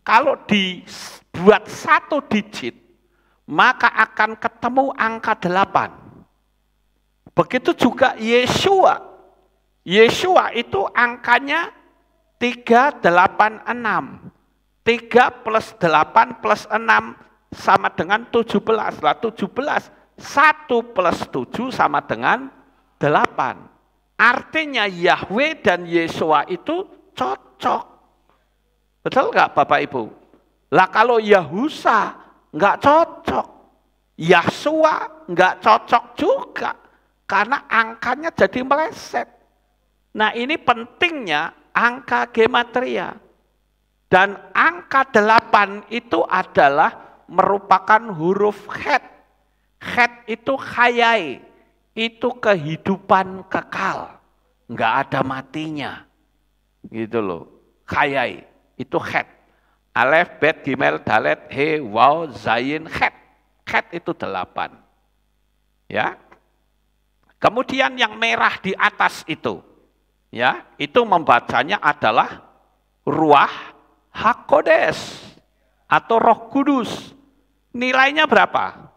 Kalau dibuat satu digit, maka akan ketemu angka 8. Begitu juga Yeshua. Yeshua itu angkanya 386. 3 plus 8 plus 6 sama dengan 17. Lah 17, 1 plus 7 sama dengan 8. Artinya Yahweh dan Yeshua itu cocok. Betul nggak Bapak Ibu? Lah kalau Yahusa nggak cocok. Yahsua nggak cocok juga. Karena angkanya jadi meleset. Nah ini pentingnya angka gematria. Dan angka 8 itu adalah merupakan huruf Het. Het itu khayai, itu kehidupan kekal. Enggak ada matinya. Gitu loh, khayai, itu Het. Alef, Bet, Gimel, Dalet, He, Waw, Zayin, Het. Het itu 8. Ya. Kemudian yang merah di atas itu, ya, itu membacanya adalah Ruach Hakodes atau Roh Kudus. Nilainya berapa?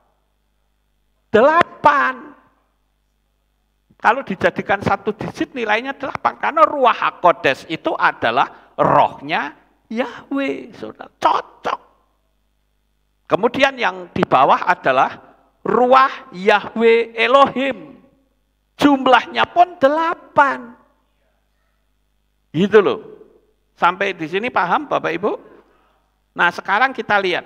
8. Kalau dijadikan satu digit nilainya 8. Karena Ruach Hakodes itu adalah rohnya Yahweh. Saudara, cocok. Kemudian yang di bawah adalah Ruach Yahweh Elohim. Jumlahnya pun 8. Gitu loh. Sampai di sini paham Bapak Ibu? Nah sekarang kita lihat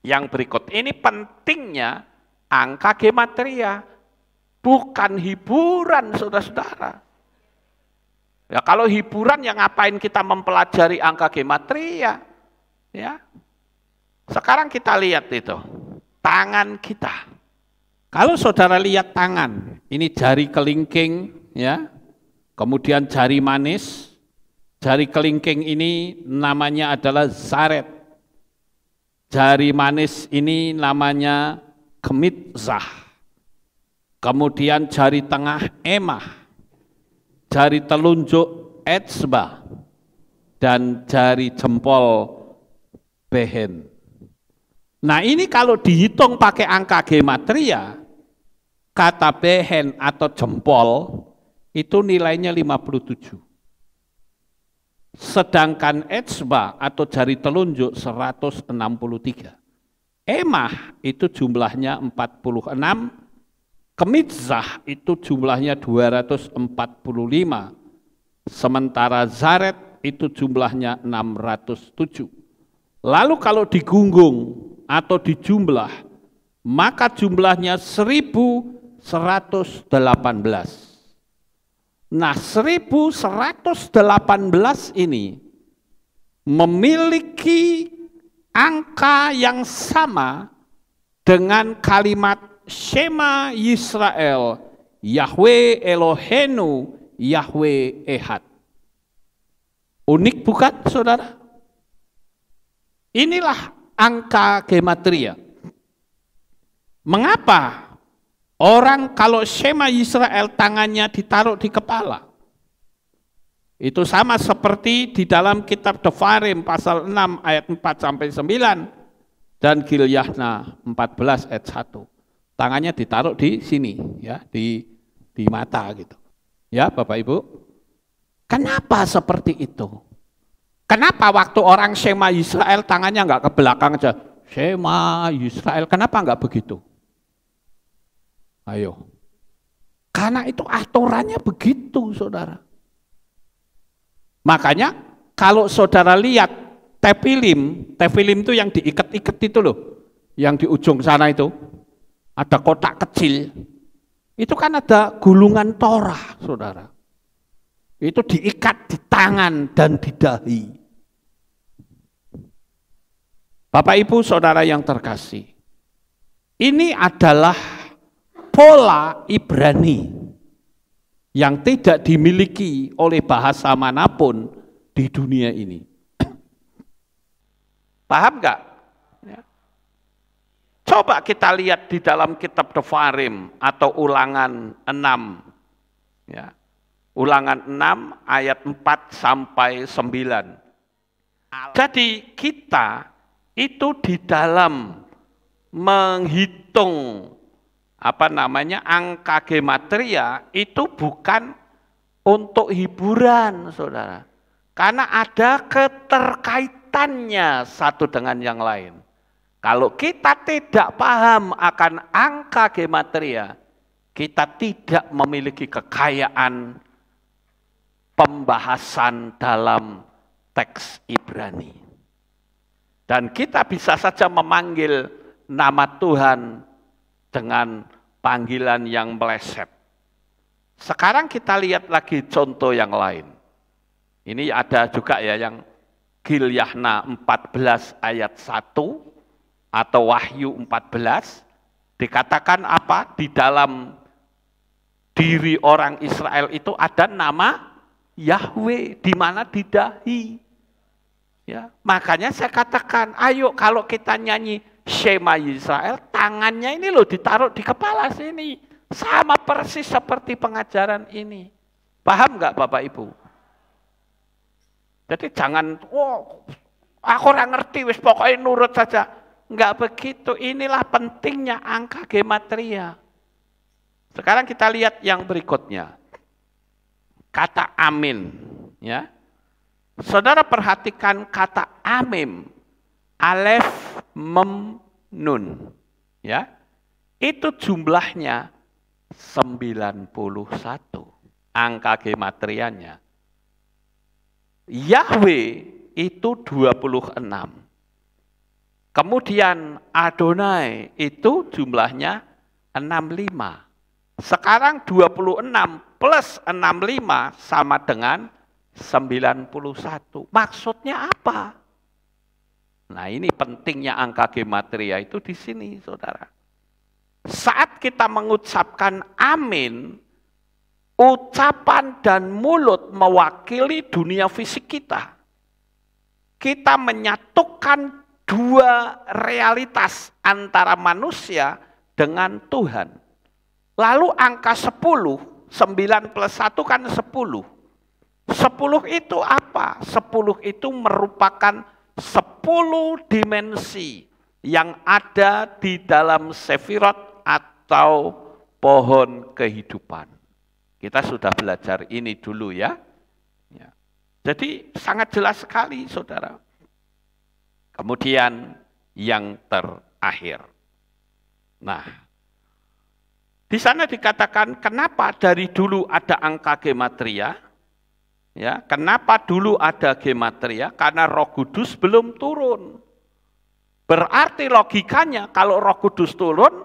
yang berikut. Ini pentingnya angka gematria. Bukan hiburan saudara-saudara. Ya kalau hiburan yang ngapain kita mempelajari angka gematria? Ya. Sekarang kita lihat itu. Tangan kita. Kalau saudara lihat tangan. Ini jari kelingking. Ya. Kemudian jari manis. Jari kelingking ini namanya adalah zaret. Jari manis ini namanya kemitzah. Kemudian jari tengah emah. Jari telunjuk etsba. Dan jari jempol behen. Nah ini kalau dihitung pakai angka gematria, kata behen atau jempol itu nilainya 57. Sedangkan etsba atau jari telunjuk 163. Emah itu jumlahnya 46. Kemitzah itu jumlahnya 245. Sementara zaret itu jumlahnya 607. Lalu kalau digunggung atau dijumlah, maka jumlahnya 1118. Nah 1118 ini memiliki angka yang sama dengan kalimat Shema Yisrael, Yahweh Elohenu, Yahweh Ehad. Unik bukan saudara? Inilah angka gematria. Mengapa orang kalau Shema Yisrael tangannya ditaruh di kepala? Itu sama seperti di dalam kitab Devarim pasal 6 ayat 4 sampai 9 dan Gilyahna 14 ayat 1. Tangannya ditaruh di sini ya, di mata gitu. Ya, Bapak Ibu. Kenapa seperti itu? Kenapa waktu orang Shema Yisrael tangannya enggak ke belakang aja? Shema Yisrael, kenapa enggak begitu? Ayo. Karena itu aturannya begitu, Saudara. Makanya kalau saudara lihat tefilim itu yang diikat-ikat itu loh, yang di ujung sana itu, ada kotak kecil, itu kan ada gulungan Torah, saudara. Itu diikat di tangan dan di dahi. Bapak Ibu saudara yang terkasih, ini adalah pola Ibrani yang tidak dimiliki oleh bahasa manapun di dunia ini. Paham nggak? Ya. Coba kita lihat di dalam kitab Devarim atau Ulangan 6. Ya. Ulangan 6 ayat 4 sampai 9. Jadi kita itu di dalam menghitung angka gematria itu bukan untuk hiburan, saudara. Karena ada keterkaitannya satu dengan yang lain. Kalau kita tidak paham akan angka gematria, kita tidak memiliki kekayaan pembahasan dalam teks Ibrani. Dan kita bisa saja memanggil nama Tuhan dengan panggilan yang meleset. Sekarang kita lihat lagi contoh yang lain. Ini ada juga ya yang Gilyahna 14 ayat 1 atau Wahyu 14. Dikatakan apa? Di dalam diri orang Israel itu ada nama Yahweh, di mana di dahi. Ya, makanya saya katakan, ayo kalau kita nyanyi Shema Yisrael, tangannya ini loh ditaruh di kepala sini. Sama persis seperti pengajaran ini. Paham nggak Bapak Ibu? Jadi jangan, aku orang ngerti, wis pokoknya nurut saja. Enggak begitu, inilah pentingnya angka gematria. Sekarang kita lihat yang berikutnya. Kata amin. Ya. Saudara perhatikan kata amim. Alef, mem, nun. Ya. Itu jumlahnya 91. Angka gematrianya. Yahweh itu 26. Kemudian Adonai itu jumlahnya 65. Sekarang 26 plus 65 sama dengan 91. Maksudnya apa? Nah, ini pentingnya angka gematria itu di sini, saudara. Saat kita mengucapkan amin, ucapan dan mulut mewakili dunia fisik kita. Kita menyatukan dua realitas antara manusia dengan Tuhan. Lalu angka 10, 9 plus 1 kan 10. 10 itu apa? 10 itu merupakan 10 dimensi yang ada di dalam sefirot atau pohon kehidupan. Kita sudah belajar ini dulu ya. Jadi sangat jelas sekali saudara. Kemudian yang terakhir. Nah, di sana dikatakan kenapa dari dulu ada angka gematria? Ya, kenapa dulu ada gematria? Karena Roh Kudus belum turun. Berarti logikanya kalau Roh Kudus turun,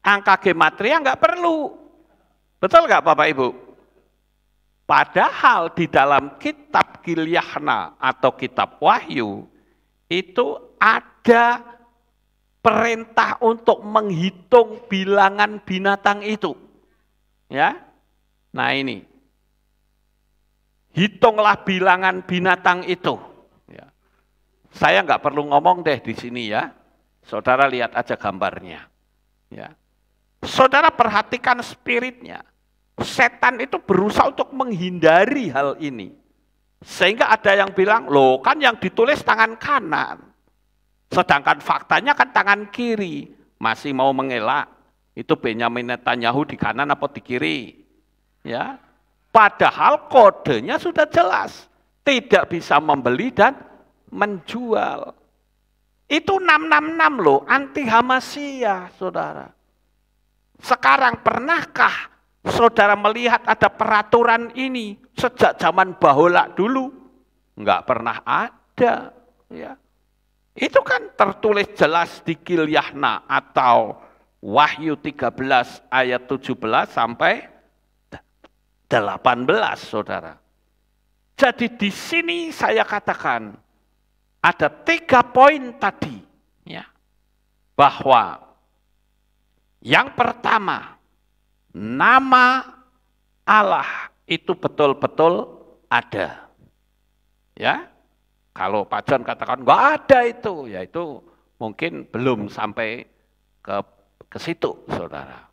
angka gematria nggak perlu. Betul nggak Bapak Ibu? Padahal di dalam kitab Gilyahna atau kitab Wahyu itu ada perintah untuk menghitung bilangan binatang itu. Ya. Nah ini. Hitunglah bilangan binatang itu. Ya. Saya nggak perlu ngomong deh di sini ya. Saudara lihat aja gambarnya. Ya. Saudara perhatikan spiritnya. Setan itu berusaha untuk menghindari hal ini. Sehingga ada yang bilang, loh kan yang ditulis tangan kanan. Sedangkan faktanya kan tangan kiri. Masih mau mengelak. Itu Benyamin Netanyahu di kanan apa di kiri. Ya. Padahal kodenya sudah jelas. Tidak bisa membeli dan menjual. Itu 666 loh, anti Hamasiyah, saudara. Sekarang pernahkah saudara melihat ada peraturan ini sejak zaman Bahola dulu? Enggak pernah ada. Ya. Itu kan tertulis jelas di Kilyahna atau Wahyu 13 ayat 17 sampai 18, saudara. Jadi di sini saya katakan, ada 3 poin tadi, ya, bahwa yang pertama, nama Allah itu betul-betul ada. Ya, kalau Pak John katakan nggak ada itu, ya itu mungkin belum sampai ke situ, saudara.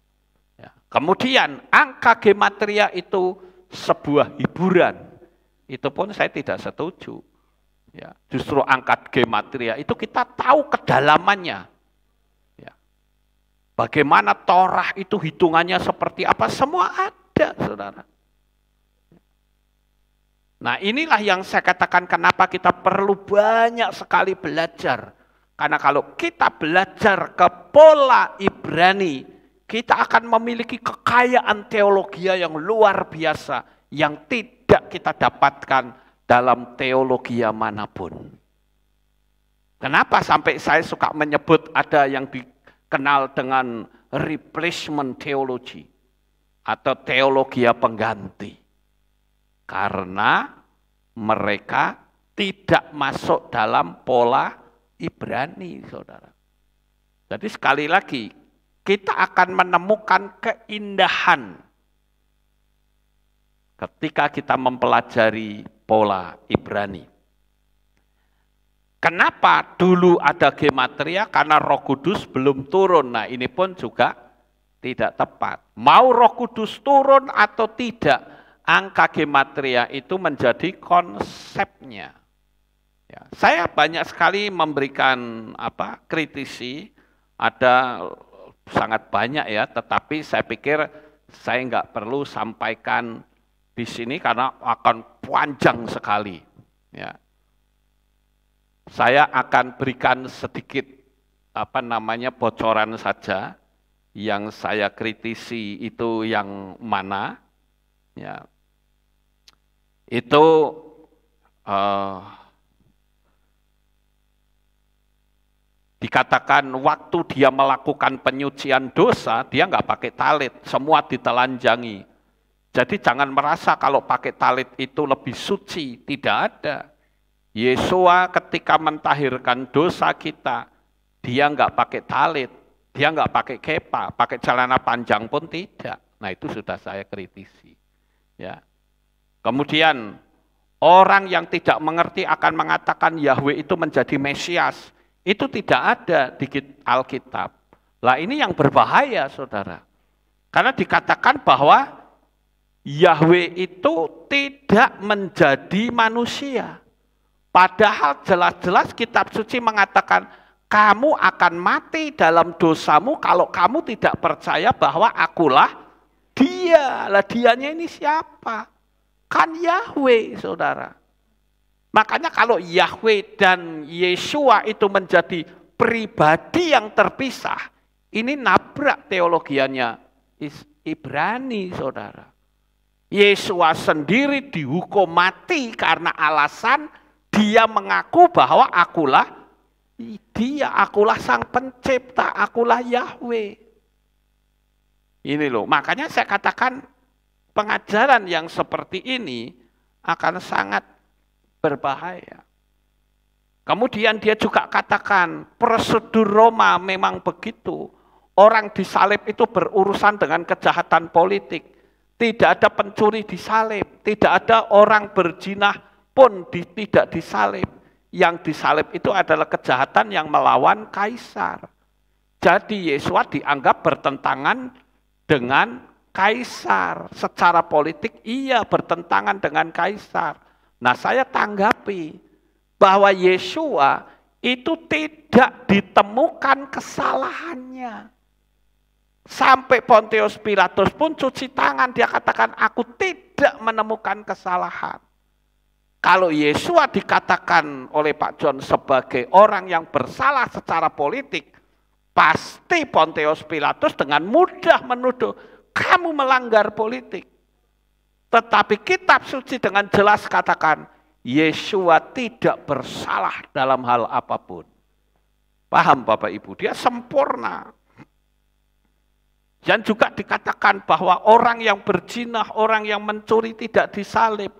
Ya. Kemudian angka gematria itu sebuah hiburan, itu pun saya tidak setuju. Ya, justru angka gematria itu kita tahu kedalamannya. Ya. Bagaimana Torah itu hitungannya seperti apa, semua ada, saudara. Nah inilah yang saya katakan kenapa kita perlu banyak sekali belajar. Karena kalau kita belajar ke pola Ibrani, kita akan memiliki kekayaan teologi yang luar biasa, yang tidak kita dapatkan dalam teologi manapun. Kenapa sampai saya suka menyebut ada yang dikenal dengan replacement theology atau teologi pengganti? Karena mereka tidak masuk dalam pola Ibrani, saudara. Jadi sekali lagi, kita akan menemukan keindahan ketika kita mempelajari pola Ibrani. Kenapa dulu ada gematria? Karena Roh Kudus belum turun. Nah ini pun juga tidak tepat. Mau Roh Kudus turun atau tidak, angka gematria itu menjadi konsepnya. Ya, saya banyak sekali memberikan kritisi, ada sangat banyak ya, tetapi saya pikir saya nggak perlu sampaikan di sini karena akan panjang sekali. Ya. Saya akan berikan sedikit bocoran saja yang saya kritisi itu yang mana. Ya. Itu dikatakan waktu dia melakukan penyucian dosa, dia nggak pakai talit, semua ditelanjangi. Jadi jangan merasa kalau pakai talit itu lebih suci, tidak ada. Yesua ketika mentahirkan dosa kita, dia nggak pakai talit, dia nggak pakai kepa, pakai celana panjang pun tidak. Nah itu sudah saya kritisi. Ya. Kemudian orang yang tidak mengerti akan mengatakan Yahweh itu menjadi Mesias. Itu tidak ada di Alkitab. Lah ini yang berbahaya, saudara. Karena dikatakan bahwa Yahweh itu tidak menjadi manusia. Padahal jelas-jelas kitab suci mengatakan, kamu akan mati dalam dosamu kalau kamu tidak percaya bahwa akulah dia. Lah dianya ini siapa? Kan Yahweh, saudara. Makanya kalau Yahweh dan Yesua itu menjadi pribadi yang terpisah, ini nabrak teologianya Ibrani, saudara. Yesua sendiri dihukum mati karena alasan dia mengaku bahwa akulah dia, akulah sang pencipta, akulah Yahweh. Ini loh, makanya saya katakan pengajaran yang seperti ini akan sangat berbahaya. Kemudian dia juga katakan prosedur Roma memang begitu. Orang disalib itu berurusan dengan kejahatan politik. Tidak ada pencuri disalib, tidak ada orang berzina pun tidak disalib. Yang disalib itu adalah kejahatan yang melawan kaisar. Jadi Yesua dianggap bertentangan dengan kaisar. Secara politik iya bertentangan dengan kaisar. Nah saya tanggapi bahwa Yesua itu tidak ditemukan kesalahannya. Sampai Pontius Pilatus pun cuci tangan, dia katakan aku tidak menemukan kesalahan. Kalau Yesua dikatakan oleh Pak John sebagai orang yang bersalah secara politik, pasti Pontius Pilatus dengan mudah menuduh kamu melanggar politik. Tetapi kitab suci dengan jelas katakan Yesua tidak bersalah dalam hal apapun. Paham Bapak Ibu, dia sempurna. Dan juga dikatakan bahwa orang yang berzina, orang yang mencuri tidak disalib.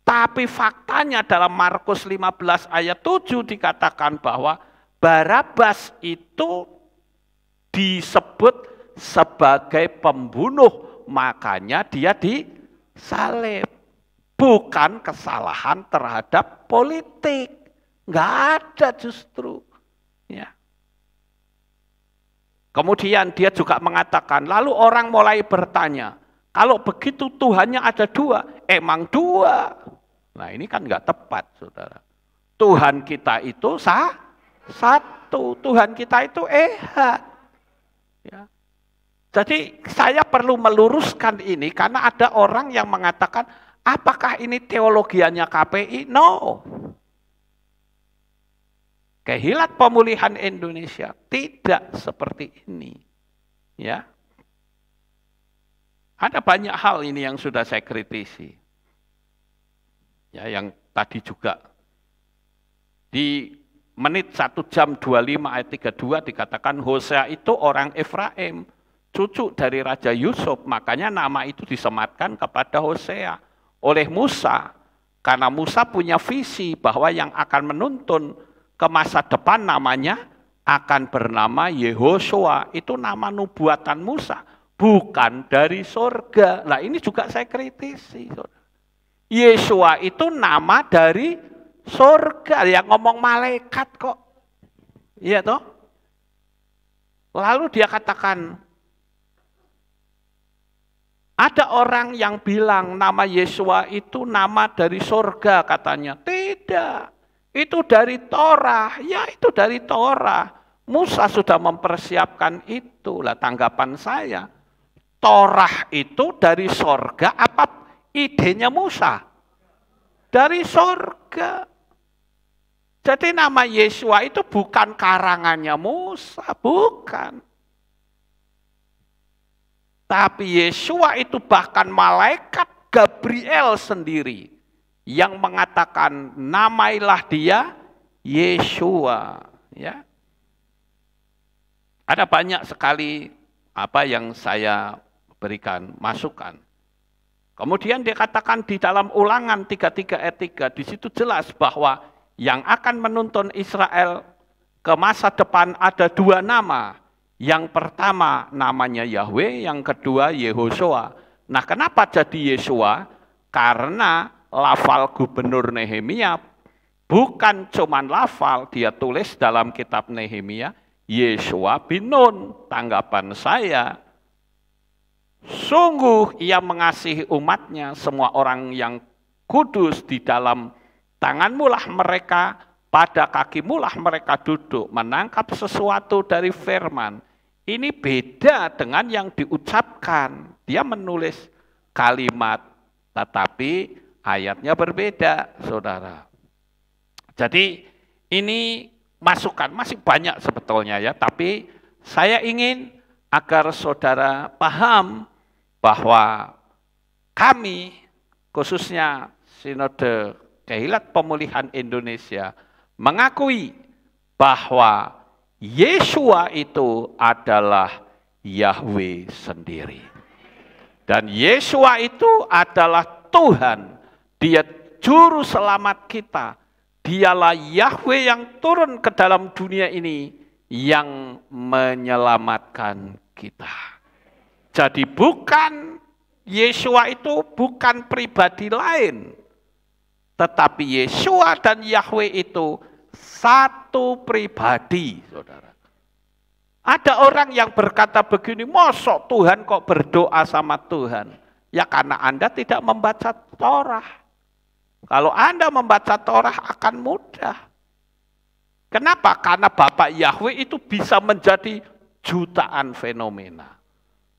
Tapi faktanya dalam Markus 15 ayat 7 dikatakan bahwa Barabas itu disebut sebagai pembunuh, makanya dia disalib. Bukan kesalahan terhadap politik. Enggak ada justru. Ya. Kemudian dia juga mengatakan, lalu orang mulai bertanya, kalau begitu Tuhannya ada dua, emang dua. Nah ini kan enggak tepat saudara. Tuhan kita itu satu, Tuhan kita itu ehad. Ya. Jadi saya perlu meluruskan ini karena ada orang yang mengatakan, apakah ini teologianya KPI? No. Kehilat Pemulihan Indonesia tidak seperti ini. Ya. Ada banyak hal ini yang sudah saya kritisi. Ya, yang tadi juga di menit 1 jam 25 ayat 32 dikatakan Hosea itu orang Efraim, cucu dari Raja Yusuf, makanya nama itu disematkan kepada Hosea oleh Musa. Karena Musa punya visi bahwa yang akan menuntun ke masa depan namanya akan bernama Yehosua. Itu nama nubuatan Musa, bukan dari surga. Nah ini juga saya kritisi. Yesua itu nama dari surga, yang ngomong malaikat kok. Iya toh? Lalu dia katakan, ada orang yang bilang nama Yesua itu nama dari surga katanya. Tidak. Itu dari Torah, ya itu dari Torah. Musa sudah mempersiapkan itu. Lah tanggapan saya, Torah itu dari sorga apa idenya Musa? Dari sorga. Jadi nama Yesua itu bukan karangannya Musa, bukan. Tapi Yesua itu bahkan malaikat Gabriel sendiri yang mengatakan namailah dia Yesua, ya. Ada banyak sekali apa yang saya berikan masukan. Kemudian dia katakan di dalam Ulangan 33 ayat 3, di situ jelas bahwa yang akan menuntun Israel ke masa depan ada dua nama. Yang pertama namanya Yahweh, yang kedua Yehosua. Nah, kenapa jadi Yesua? Karena lafal gubernur Nehemia bukan cuman lafal, dia tulis dalam kitab Nehemia Yesua bin Nun. Tanggapan saya, sungguh ia mengasihi umatnya, semua orang yang kudus, di dalam tanganmulah mereka, pada kakimulah mereka duduk, menangkap sesuatu dari firman. Ini beda dengan yang diucapkan. Dia menulis kalimat, tetapi ayatnya berbeda, saudara. Jadi ini masukan, masih banyak sebetulnya ya, tapi saya ingin agar saudara paham bahwa kami, khususnya Sinode Kehilat Pemulihan Indonesia, mengakui bahwa Yesua itu adalah Yahweh sendiri. Dan Yesua itu adalah Tuhan. Dia juru selamat kita. Dialah Yahweh yang turun ke dalam dunia ini yang menyelamatkan kita. Jadi bukan Yesua itu bukan pribadi lain. Tetapi Yesua dan Yahweh itu satu pribadi, saudara. Ada orang yang berkata begini, mosok Tuhan kok berdoa sama Tuhan? Ya karena Anda tidak membaca Torah. Kalau Anda membaca Torah akan mudah. Kenapa? Karena Bapak Yahweh itu bisa menjadi jutaan fenomena.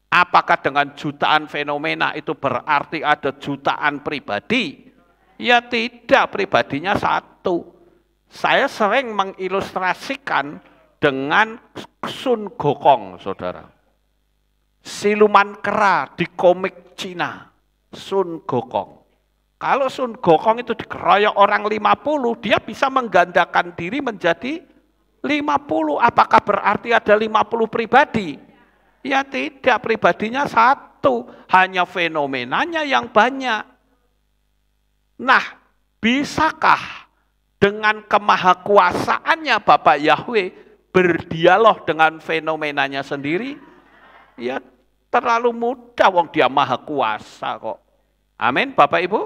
Apakah dengan jutaan fenomena itu berarti ada jutaan pribadi? Ya tidak, pribadinya satu. Saya sering mengilustrasikan dengan Sun Gokong, saudara. Siluman kera di komik Cina, Sun Gokong. Kalau Sun Gokong itu dikeroyok orang 50, dia bisa menggandakan diri menjadi 50. Apakah berarti ada 50 pribadi? Ya tidak, pribadinya satu, hanya fenomenanya yang banyak. Nah, bisakah dengan kemahakuasaannya Bapak Yahweh berdialog dengan fenomenanya sendiri? Ya terlalu mudah, wong dia maha kuasa kok. Amin Bapak Ibu.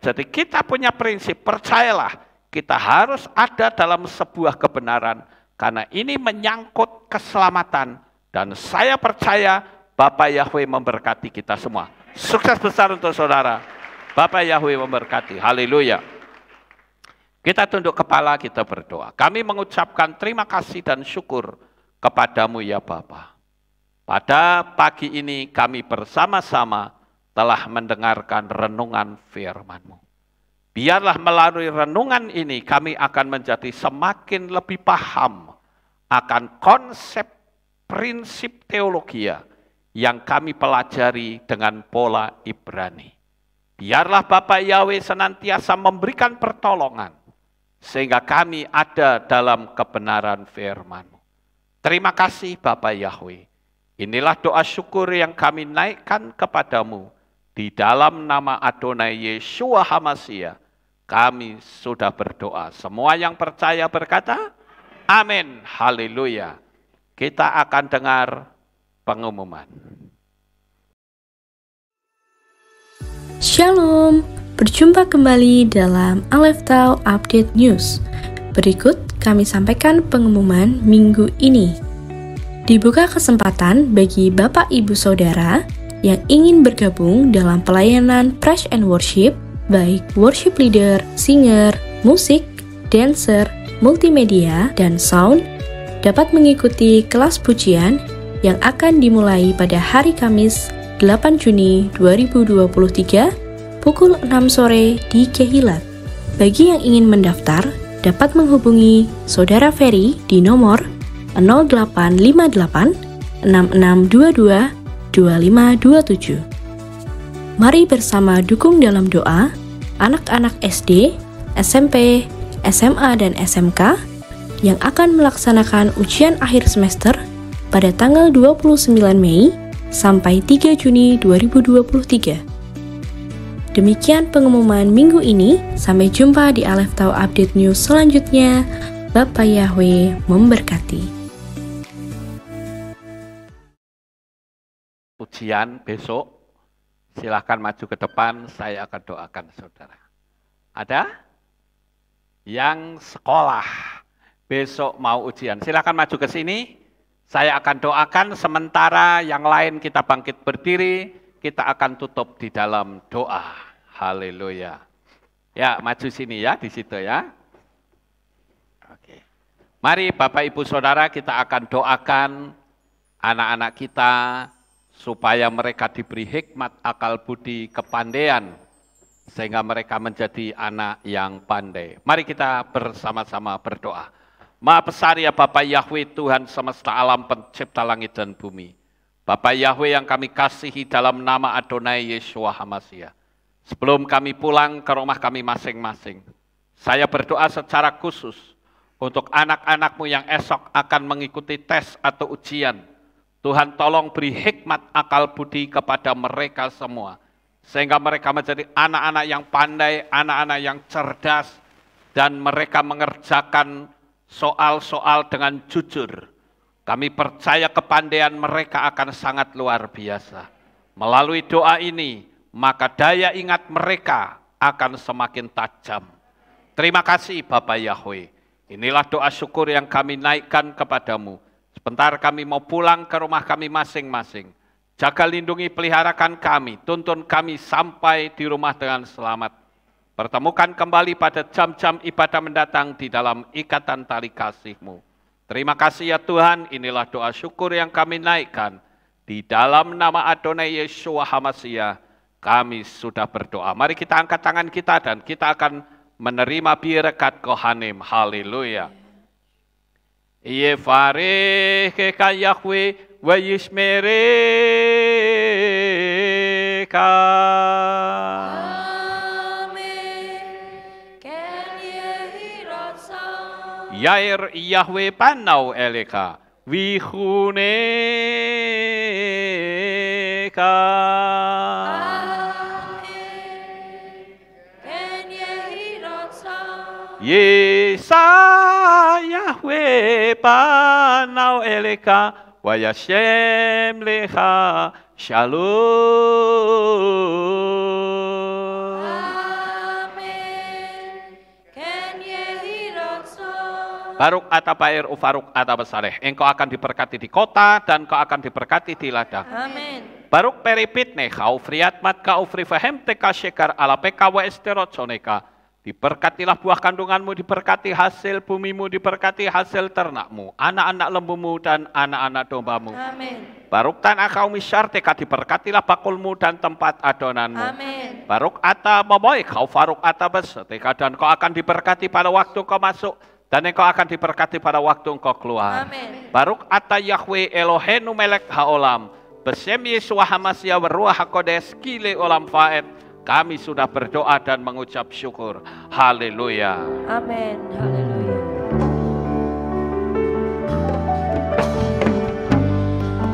Jadi kita punya prinsip, percayalah kita harus ada dalam sebuah kebenaran. Karena ini menyangkut keselamatan. Dan saya percaya Bapak Yahweh memberkati kita semua. Sukses besar untuk saudara. Bapak Yahweh memberkati. Haleluya. Kita tunduk kepala, kita berdoa. Kami mengucapkan terima kasih dan syukur kepadamu ya Bapa. Pada pagi ini kami bersama-sama telah mendengarkan renungan firman-Mu. Biarlah melalui renungan ini kami akan menjadi semakin lebih paham akan konsep prinsip teologi yang kami pelajari dengan pola Ibrani. Biarlah Bapak Yahweh senantiasa memberikan pertolongan sehingga kami ada dalam kebenaran firman-Mu. Terima kasih Bapak Yahweh. Inilah doa syukur yang kami naikkan kepadamu. Di dalam nama Adonai Yeshua HaMashiach, kami sudah berdoa. Semua yang percaya berkata, amin, haleluya. Kita akan dengar pengumuman. Shalom, berjumpa kembali dalam Aleph Tau Update News. Berikut kami sampaikan pengumuman minggu ini. Dibuka kesempatan bagi Bapak Ibu Saudara yang ingin bergabung dalam pelayanan Praise and Worship, baik worship leader, singer, musik, dancer, multimedia, dan sound, dapat mengikuti kelas pujian yang akan dimulai pada hari Kamis 8 Juni 2023 pukul 6 sore di Kehilat. Bagi yang ingin mendaftar, dapat menghubungi Saudara Ferry di nomor 0858 6622 2527. Mari bersama dukung dalam doa anak-anak SD, SMP, SMA, dan SMK yang akan melaksanakan ujian akhir semester pada tanggal 29 Mei sampai 3 Juni 2023. Demikian pengumuman minggu ini, sampai jumpa di Aleph Tau Update News selanjutnya. Bapak Yahweh memberkati. Ujian besok, silahkan maju ke depan, saya akan doakan saudara. Ada? Yang sekolah, besok mau ujian, silahkan maju ke sini, saya akan doakan, sementara yang lain kita bangkit berdiri, kita akan tutup di dalam doa. Haleluya. Ya, maju sini ya, di situ ya. Oke. Mari Bapak Ibu Saudara, kita akan doakan anak-anak kita, supaya mereka diberi hikmat, akal budi, kepandaian, sehingga mereka menjadi anak yang pandai. Mari kita bersama-sama berdoa. Maha besar ya Bapak Yahweh, Tuhan semesta alam, pencipta langit dan bumi. Bapak Yahweh yang kami kasihi dalam nama Adonai Yeshua HaMashiach. Sebelum kami pulang ke rumah kami masing-masing, saya berdoa secara khusus untuk anak-anak-Mu yang esok akan mengikuti tes atau ujian. Tuhan tolong beri hikmat akal budi kepada mereka semua. Sehingga mereka menjadi anak-anak yang pandai, anak-anak yang cerdas. Dan mereka mengerjakan soal-soal dengan jujur. Kami percaya kepandaian mereka akan sangat luar biasa. Melalui doa ini, maka daya ingat mereka akan semakin tajam. Terima kasih Bapak Yahweh. Inilah doa syukur yang kami naikkan kepadamu. Sebentar kami mau pulang ke rumah kami masing-masing. Jaga lindungi peliharakan kami, tuntun kami sampai di rumah dengan selamat. Pertemukan kembali pada jam-jam ibadah mendatang di dalam ikatan tali kasih-Mu. Terima kasih ya Tuhan, inilah doa syukur yang kami naikkan. Di dalam nama Adonai Yeshua HaMashiach, kami sudah berdoa. Mari kita angkat tangan kita dan kita akan menerima berkat Kohanim. Haleluya. Yefareh keka Yahweh wa yishmereka. Yair Yahweh panau eleka wihuneka. Yesa Yahweh panau eleka wa yashem lecha shalom. Baruk ata bair ufaruk ata besareh. Engkau akan diberkati di kota dan kau akan diberkati di ladang. Amin. Baruk peripitne kau friat mat kau frifahem teka shekar ala peka wa esterot soneka. Diberkatilah buah kandunganmu, diberkati hasil bumimu, diberkati hasil ternakmu, anak-anak lembumu dan anak-anak dombamu. Amin. Baruk tanah kau misyar teka, diberkatilah bakulmu dan tempat adonanmu. Amin. Baruk ata baboy kau faruk ata beseteka, dan kau akan diberkati pada waktu kau masuk. Dan engkau akan diberkati pada waktu engkau keluar. Amin. Baruk ata Yahweh Elohenu melek haolam. Besem Yeshua HaMashiach Ruach HaKodesh kile olam faed. Kami sudah berdoa dan mengucap syukur. Haleluya. Amin. Haleluya.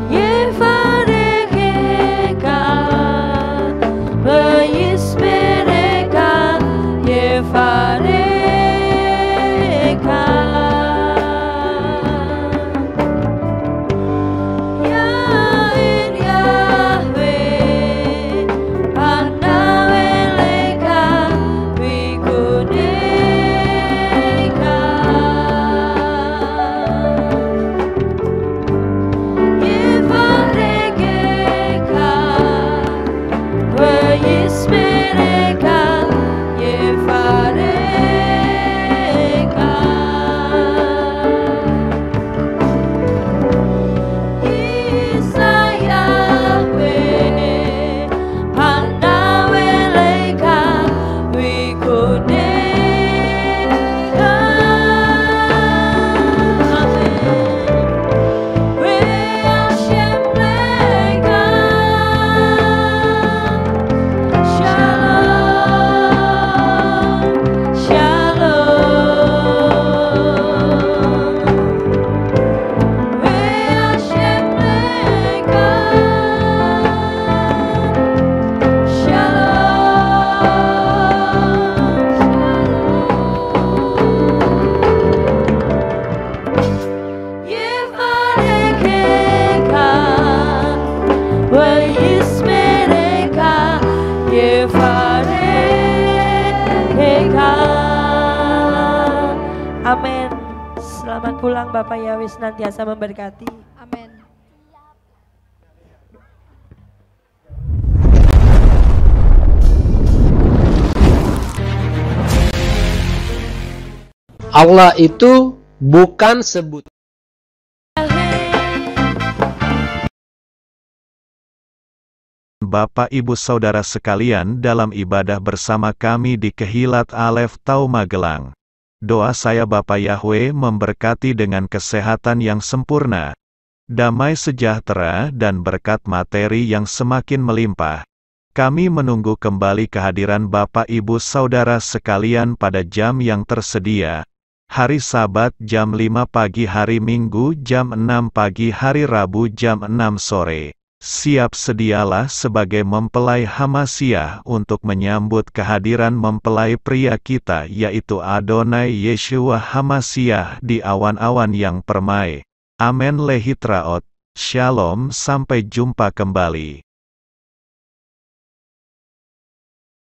Yefareka, Yismereka, Yefareka. Amin. Selamat pulang Bapak Yahweh senantiasa memberkati. Amin. Allah itu bukan sebut. Bapak Ibu Saudara sekalian, dalam ibadah bersama kami di Kehilat Alef Tau Magelang. Doa saya Bapak Yahweh memberkati dengan kesehatan yang sempurna, damai sejahtera dan berkat materi yang semakin melimpah. Kami menunggu kembali kehadiran Bapak Ibu Saudara sekalian pada jam yang tersedia. Hari Sabat jam 5 pagi, hari Minggu jam 6 pagi, hari Rabu jam 6 sore. Siap sedialah sebagai mempelai Hamashiach untuk menyambut kehadiran mempelai pria kita, yaitu Adonai Yeshua HaMashiach di awan-awan yang permai. Amen lehitraot. Shalom, sampai jumpa kembali.